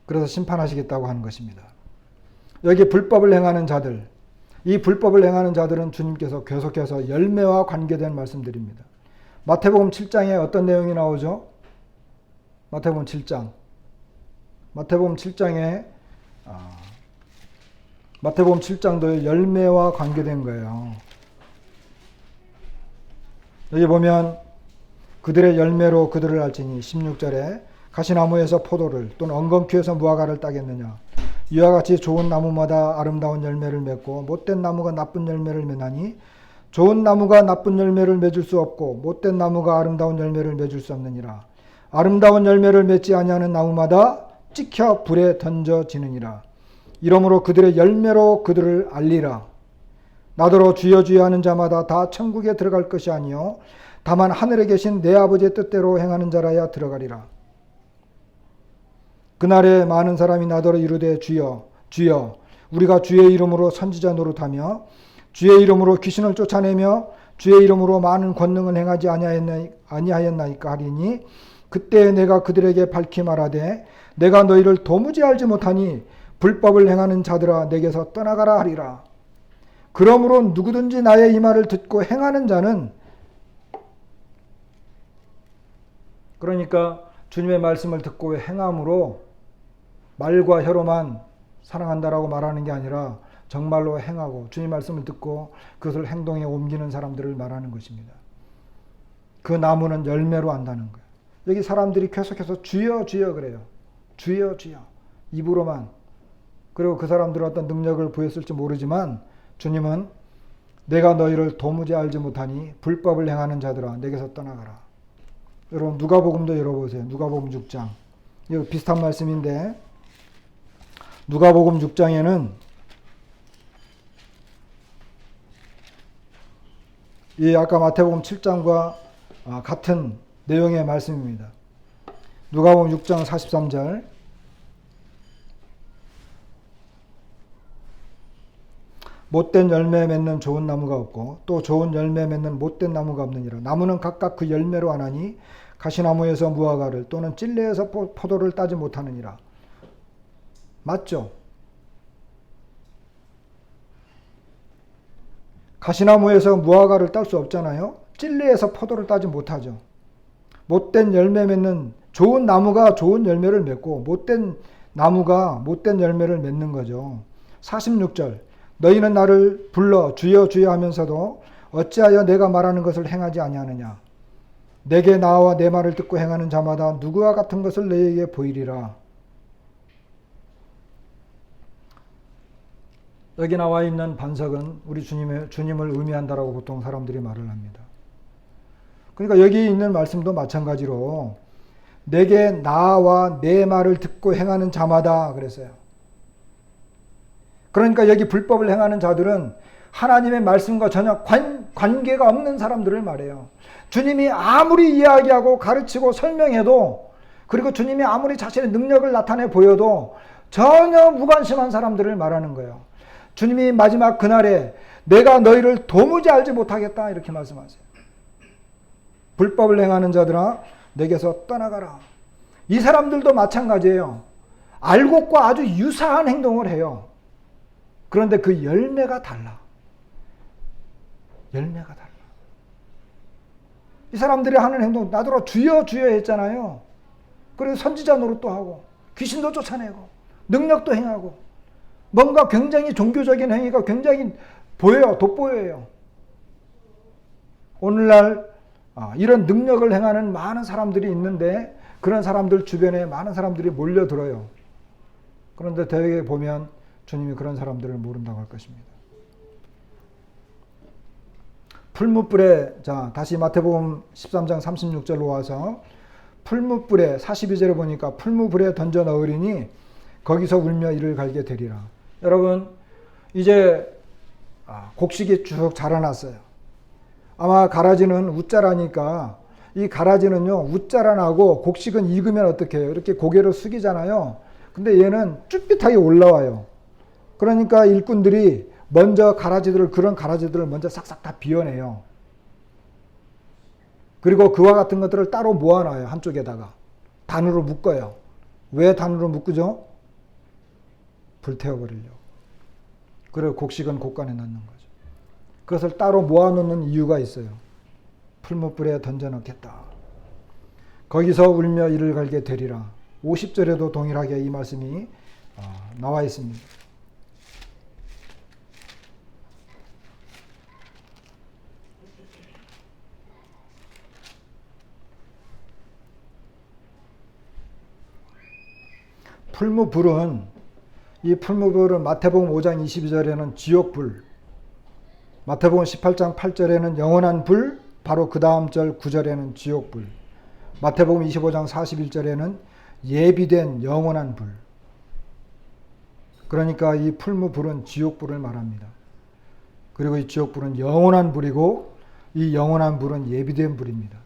그래서 심판하시겠다고 하는 것입니다. 여기 불법을 행하는 자들, 이 불법을 행하는 자들은 주님께서 계속해서 열매와 관계된 말씀드립니다. 마태복음 7장에 어떤 내용이 나오죠? 마태복음 7장. 마태복음 7장도 열매와 관계된 거예요. 여기 보면 그들의 열매로 그들을 알지니 16절에 가시나무에서 포도를 또는 엉겅퀴에서 무화과를 따겠느냐. 이와 같이 좋은 나무마다 아름다운 열매를 맺고 못된 나무가 나쁜 열매를 맺나니 좋은 나무가 나쁜 열매를 맺을 수 없고 못된 나무가 아름다운 열매를 맺을 수 없느니라. 아름다운 열매를 맺지 아니하는 나무마다 찍혀 불에 던져지느니라. 이러므로 그들의 열매로 그들을 알리라. 나더러 주여 주여 하는 자마다 다 천국에 들어갈 것이 아니요 다만 하늘에 계신 내 아버지의 뜻대로 행하는 자라야 들어가리라. 그날에 많은 사람이 나더러 이르되 주여 주여 우리가 주의 이름으로 선지자 노릇하며 주의 이름으로 귀신을 쫓아내며 주의 이름으로 많은 권능을 행하지 아니하였나이까 하리니 그때 내가 그들에게 밝히 말하되 내가 너희를 도무지 알지 못하니 불법을 행하는 자들아 내게서 떠나가라 하리라. 그러므로 누구든지 나의 이 말을 듣고 행하는 자는, 그러니까 주님의 말씀을 듣고 행함으로 말과 혀로만 사랑한다라고 말하는 게 아니라 정말로 행하고 주님 말씀을 듣고 그것을 행동에 옮기는 사람들을 말하는 것입니다. 그 나무는 열매로 안다는 거예요. 여기 사람들이 계속해서 주여 주여 그래요. 주여 주여 입으로만. 그리고 그 사람들은 어떤 능력을 보였을지 모르지만 주님은 내가 너희를 도무지 알지 못하니 불법을 행하는 자들아 내게서 떠나가라. 여러분 누가복음도 열어보세요. 누가복음 6장. 이거 비슷한 말씀인데 누가복음 6장에는 이 아까 마태복음 7장과 같은 내용의 말씀입니다. 누가복음 6장 43절. 못된 열매 맺는 좋은 나무가 없고 또 좋은 열매 맺는 못된 나무가 없느니라. 나무는 각각 그 열매로 아나니 가시나무에서 무화과를 또는 찔레에서 포도를 따지 못하느니라. 맞죠? 가시나무에서 무화과를 딸 수 없잖아요. 찔레에서 포도를 따지 못하죠. 못된 열매 맺는 좋은 나무가 좋은 열매를 맺고 못된 나무가 못된 열매를 맺는 거죠. 46절. 너희는 나를 불러 주여 주여 하면서도 어찌하여 내가 말하는 것을 행하지 아니하느냐. 내게 나와 내 말을 듣고 행하는 자마다 누구와 같은 것을 너희에게 보이리라. 여기 나와 있는 반석은 우리 주님을 의미한다라고 보통 사람들이 말을 합니다. 그러니까 여기 있는 말씀도 마찬가지로 내게 나와 내 말을 듣고 행하는 자마다 그랬어요. 그러니까 여기 불법을 행하는 자들은 하나님의 말씀과 전혀 관계가 없는 사람들을 말해요. 주님이 아무리 이야기하고 가르치고 설명해도, 그리고 주님이 아무리 자신의 능력을 나타내 보여도 전혀 무관심한 사람들을 말하는 거예요. 주님이 마지막 그날에 내가 너희를 도무지 알지 못하겠다 이렇게 말씀하세요. 불법을 행하는 자들아 내게서 떠나가라. 이 사람들도 마찬가지예요. 알곡과 아주 유사한 행동을 해요. 그런데 그 열매가 달라. 열매가 달라. 이 사람들이 하는 행동, 나더러 주여 주여 했잖아요. 그리고 선지자 노릇도 하고 귀신도 쫓아내고 능력도 행하고 뭔가 굉장히 종교적인 행위가 굉장히 보여요. 돋보여요. 오늘날 이런 능력을 행하는 많은 사람들이 있는데 그런 사람들 주변에 많은 사람들이 몰려들어요. 그런데 대개 보면 주님이 그런 사람들을 모른다고 할 것입니다. 풀무불에, 자 다시 마태복음 13장 36절로 와서 풀무불에 42절에 보니까 풀무불에 던져 넣으리니 거기서 울며 이를 갈게 되리라. 여러분 이제 곡식이 쭉 자라났어요. 아마 가라지는 웃자라니까 이 가라지는요 웃자라 나고 곡식은 익으면 어떻게 해요? 이렇게 고개를 숙이잖아요. 근데 얘는 쭈삣하게 올라와요. 그러니까 일꾼들이 먼저 그런 가라지들을 먼저 싹싹 다 비워내요. 그리고 그와 같은 것들을 따로 모아놔요. 한쪽에다가 단으로 묶어요. 왜 단으로 묶죠? 불태워버리려고. 그리고 곡식은 곳간에 넣는 거죠. 그것을 따로 모아놓는 이유가 있어요. 풀무불에 던져넣겠다. 거기서 울며 이를 갈게 되리라. 50절에도 동일하게 이 말씀이 나와 있습니다. 이 풀무불은 마태복음 5장 22절에는 지옥불, 마태복음 18장 8절에는 영원한 불, 바로 그 다음 절 9절에는 지옥불, 마태복음 25장 41절에는 예비된 영원한 불. 그러니까 이 풀무불은 지옥불을 말합니다. 그리고 이 지옥불은 영원한 불이고 이 영원한 불은 예비된 불입니다.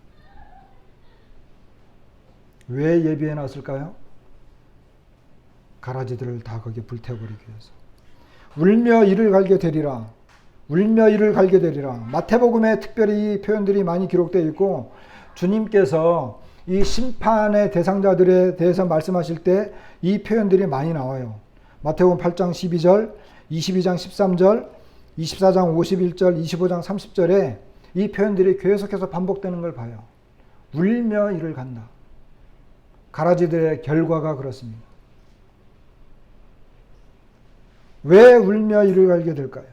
왜 예비해 놨을까요? 가라지들을 다 거기에 불태워버리기 위해서. 울며 이를 갈게 되리라. 울며 이를 갈게 되리라. 마태복음에 특별히 이 표현들이 많이 기록되어 있고 주님께서 이 심판의 대상자들에 대해서 말씀하실 때 이 표현들이 많이 나와요. 마태복음 8장 12절, 22장 13절, 24장 51절, 25장 30절에 이 표현들이 계속해서 반복되는 걸 봐요. 울며 이를 간다. 가라지들의 결과가 그렇습니다. 왜 울며 이를 갈게 될까요?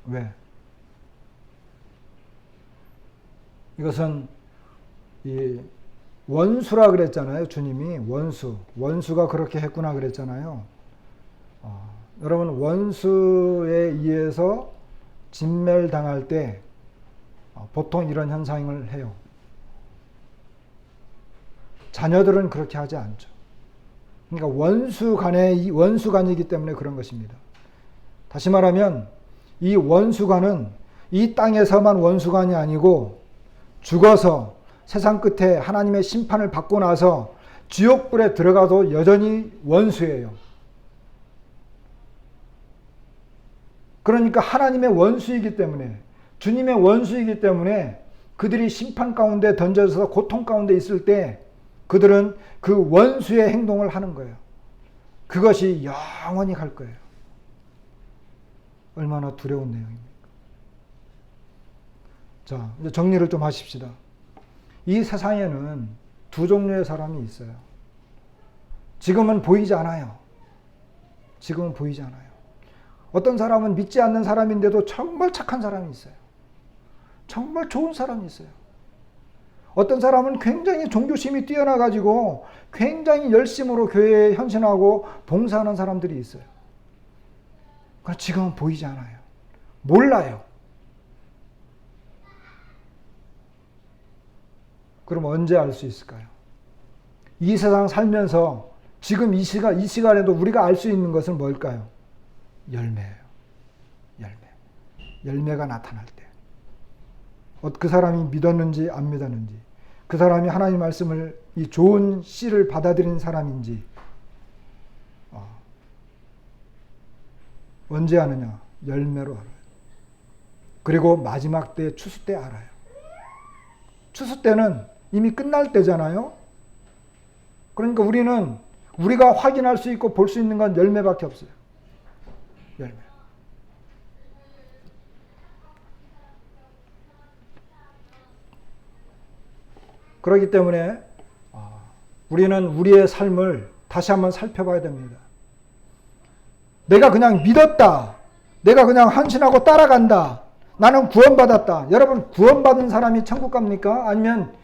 왜? 이것은 이 원수라 그랬잖아요. 주님이 원수가 그렇게 했구나 그랬잖아요. 여러분 원수에 의해서 진멸당할 때 보통 이런 현상을 해요. 자녀들은 그렇게 하지 않죠. 그러니까 원수간이기 때문에 그런 것입니다. 다시 말하면 이 원수간은 이 땅에서만 원수간이 아니고 죽어서 세상 끝에 하나님의 심판을 받고 나서 지옥불에 들어가도 여전히 원수예요. 그러니까 하나님의 원수이기 때문에, 주님의 원수이기 때문에 그들이 심판 가운데 던져져서 고통 가운데 있을 때 그들은 그 원수의 행동을 하는 거예요. 그것이 영원히 갈 거예요. 얼마나 두려운 내용입니까? 자, 이제 정리를 좀 하십시다. 이 세상에는 두 종류의 사람이 있어요. 지금은 보이지 않아요. 지금은 보이지 않아요. 어떤 사람은 믿지 않는 사람인데도 정말 착한 사람이 있어요. 정말 좋은 사람이 있어요. 어떤 사람은 굉장히 종교심이 뛰어나가지고 굉장히 열심으로 교회에 헌신하고 봉사하는 사람들이 있어요. 그러나 지금은 보이지 않아요. 몰라요. 그럼 언제 알 수 있을까요? 이 세상 살면서 지금 이 시간에도 우리가 알 수 있는 것은 뭘까요? 열매예요. 열매. 열매가 나타날 때. 그 사람이 믿었는지 안 믿었는지, 그 사람이 하나님 말씀을, 이 좋은 씨를 받아들인 사람인지, 언제 아느냐? 열매로 알아요. 그리고 마지막 때, 추수 때 알아요. 추수 때는 이미 끝날 때잖아요. 그러니까 우리가 확인할 수 있고 볼 수 있는 건 열매밖에 없어요. 열매. 그렇기 때문에 우리는 우리의 삶을 다시 한번 살펴봐야 됩니다. 내가 그냥 믿었다. 내가 그냥 헌신하고 따라간다. 나는 구원받았다. 여러분, 구원받은 사람이 천국 갑니까? 아니면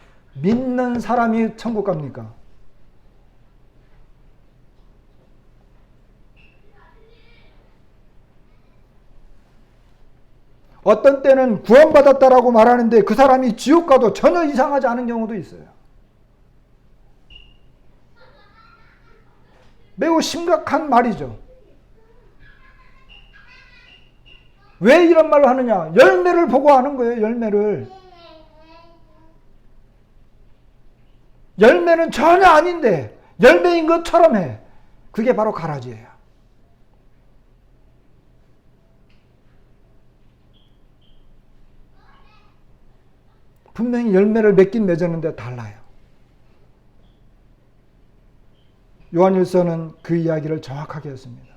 믿는 사람이 천국 갑니까? 어떤 때는 구원받았다라고 말하는데 그 사람이 지옥 가도 전혀 이상하지 않은 경우도 있어요. 매우 심각한 말이죠. 왜 이런 말을 하느냐? 열매를 보고 하는 거예요. 열매를. 열매는 전혀 아닌데 열매인 것처럼 해. 그게 바로 가라지예요. 분명히 열매를 맺긴 맺었는데 달라요. 요한일서는 그 이야기를 정확하게 했습니다.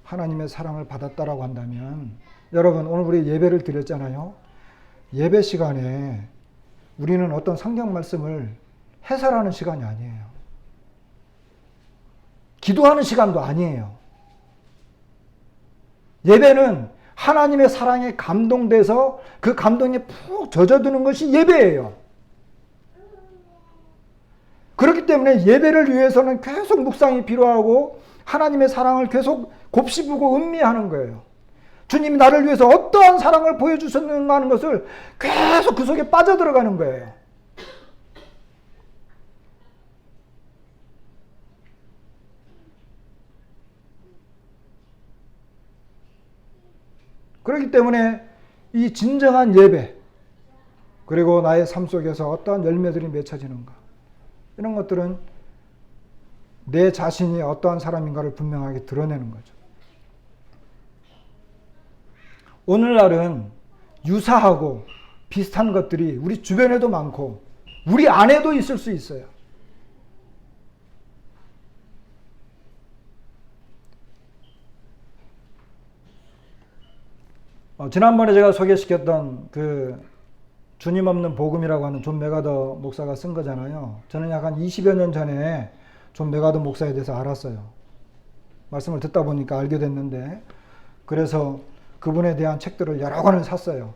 하나님의 사랑을 받았다라고 한다면, 여러분 오늘 우리 예배를 드렸잖아요. 예배 시간에 우리는 어떤 성경 말씀을 해설하는 시간이 아니에요. 기도하는 시간도 아니에요. 예배는 하나님의 사랑에 감동돼서 그 감동에 푹 젖어드는 것이 예배예요. 그렇기 때문에 예배를 위해서는 계속 묵상이 필요하고 하나님의 사랑을 계속 곱씹고 음미하는 거예요. 주님이 나를 위해서 어떠한 사랑을 보여주셨는가 하는 것을 계속 그 속에 빠져들어가는 거예요. 그렇기 때문에 이 진정한 예배, 그리고 나의 삶 속에서 어떠한 열매들이 맺혀지는가, 이런 것들은 내 자신이 어떠한 사람인가를 분명하게 드러내는 거죠. 오늘날은 유사하고 비슷한 것들이 우리 주변에도 많고 우리 안에도 있을 수 있어요. 지난번에 제가 소개시켰던 그 주님 없는 복음이라고 하는 존 메가더 목사가 쓴 거잖아요. 저는 약 한 20여 년 전에 존 메가더 목사에 대해서 알았어요. 말씀을 듣다 보니까 알게 됐는데, 그래서 그분에 대한 책들을 여러 권을 샀어요.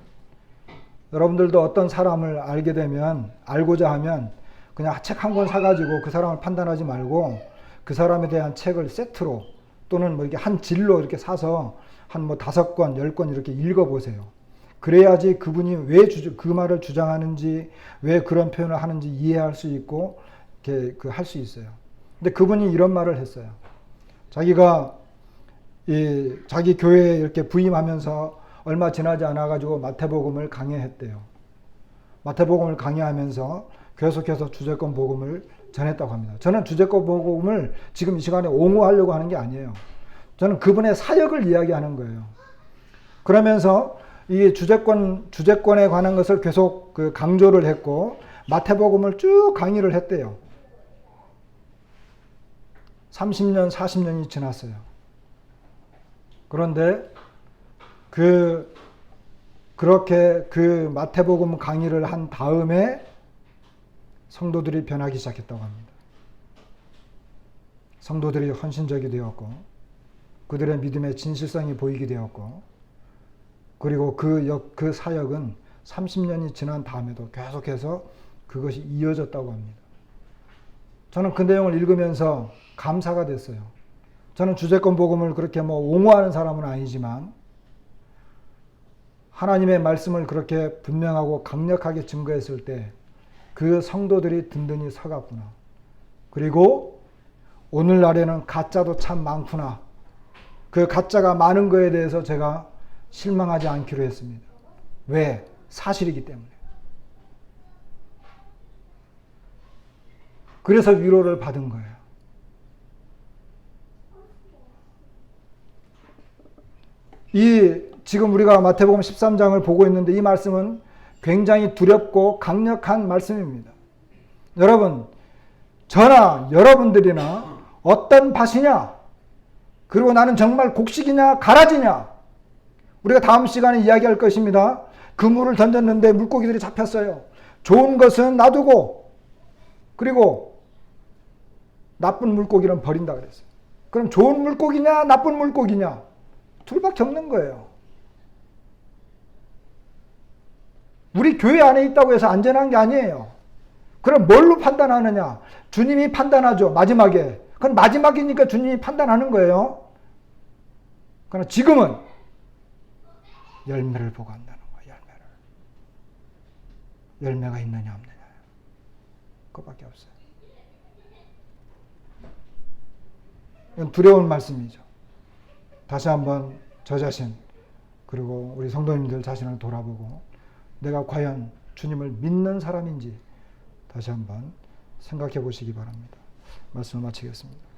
여러분들도 어떤 사람을 알게 되면, 알고자 하면 그냥 책 한 권 사가지고 그 사람을 판단하지 말고 그 사람에 대한 책을 세트로 또는 뭐 이렇게 한 질로 이렇게 사서 한 뭐 5권, 10권 이렇게 읽어보세요. 그래야지 그분이 왜 그 말을 주장하는지, 왜 그런 표현을 하는지 이해할 수 있고, 이렇게 할 수 있어요. 근데 그분이 이런 말을 했어요. 자기가 자기 교회에 이렇게 부임하면서 얼마 지나지 않아가지고 마태복음을 강해했대요. 마태복음을 강해하면서 계속해서 주제권 복음을 전했다고 합니다. 저는 주제권 복음을 지금 이 시간에 옹호하려고 하는 게 아니에요. 저는 그분의 사역을 이야기하는 거예요. 그러면서 이 주제권에 관한 것을 계속 강조를 했고, 마태복음을 쭉 강의를 했대요. 30년, 40년이 지났어요. 그런데 그렇게 그 마태복음 강의를 한 다음에 성도들이 변하기 시작했다고 합니다. 성도들이 헌신적이 되었고, 그들의 믿음의 진실성이 보이게 되었고, 그리고 그 사역은 30년이 지난 다음에도 계속해서 그것이 이어졌다고 합니다. 저는 그 내용을 읽으면서 감사가 됐어요. 저는 주제권 복음을 그렇게 옹호하는 사람은 아니지만 하나님의 말씀을 그렇게 분명하고 강력하게 증거했을 때 그 성도들이 든든히 서갔구나. 그리고 오늘날에는 가짜도 참 많구나. 그 가짜가 많은 거에 대해서 제가 실망하지 않기로 했습니다. 왜? 사실이기 때문에. 그래서 위로를 받은 거예요. 지금 우리가 마태복음 13장을 보고 있는데 이 말씀은 굉장히 두렵고 강력한 말씀입니다. 여러분, 저나 여러분들이나 어떤 밭이냐? 그리고 나는 정말 곡식이냐 가라지냐? 우리가 다음 시간에 이야기할 것입니다. 그물을 던졌는데 물고기들이 잡혔어요. 좋은 것은 놔두고 그리고 나쁜 물고기는 버린다 그랬어요. 그럼 좋은 물고기냐 나쁜 물고기냐? 둘밖에 없는 거예요. 우리 교회 안에 있다고 해서 안전한 게 아니에요. 그럼 뭘로 판단하느냐? 주님이 판단하죠. 마지막에. 그건 마지막이니까 주님이 판단하는 거예요. 그러나 지금은 열매를 보고 한다는 거예요. 열매가 있느냐 없느냐. 그거밖에 없어요. 이건 두려운 말씀이죠. 다시 한번 저 자신 그리고 우리 성도님들 자신을 돌아보고 내가 과연 주님을 믿는 사람인지 다시 한번 생각해 보시기 바랍니다. 말씀을 마치겠습니다.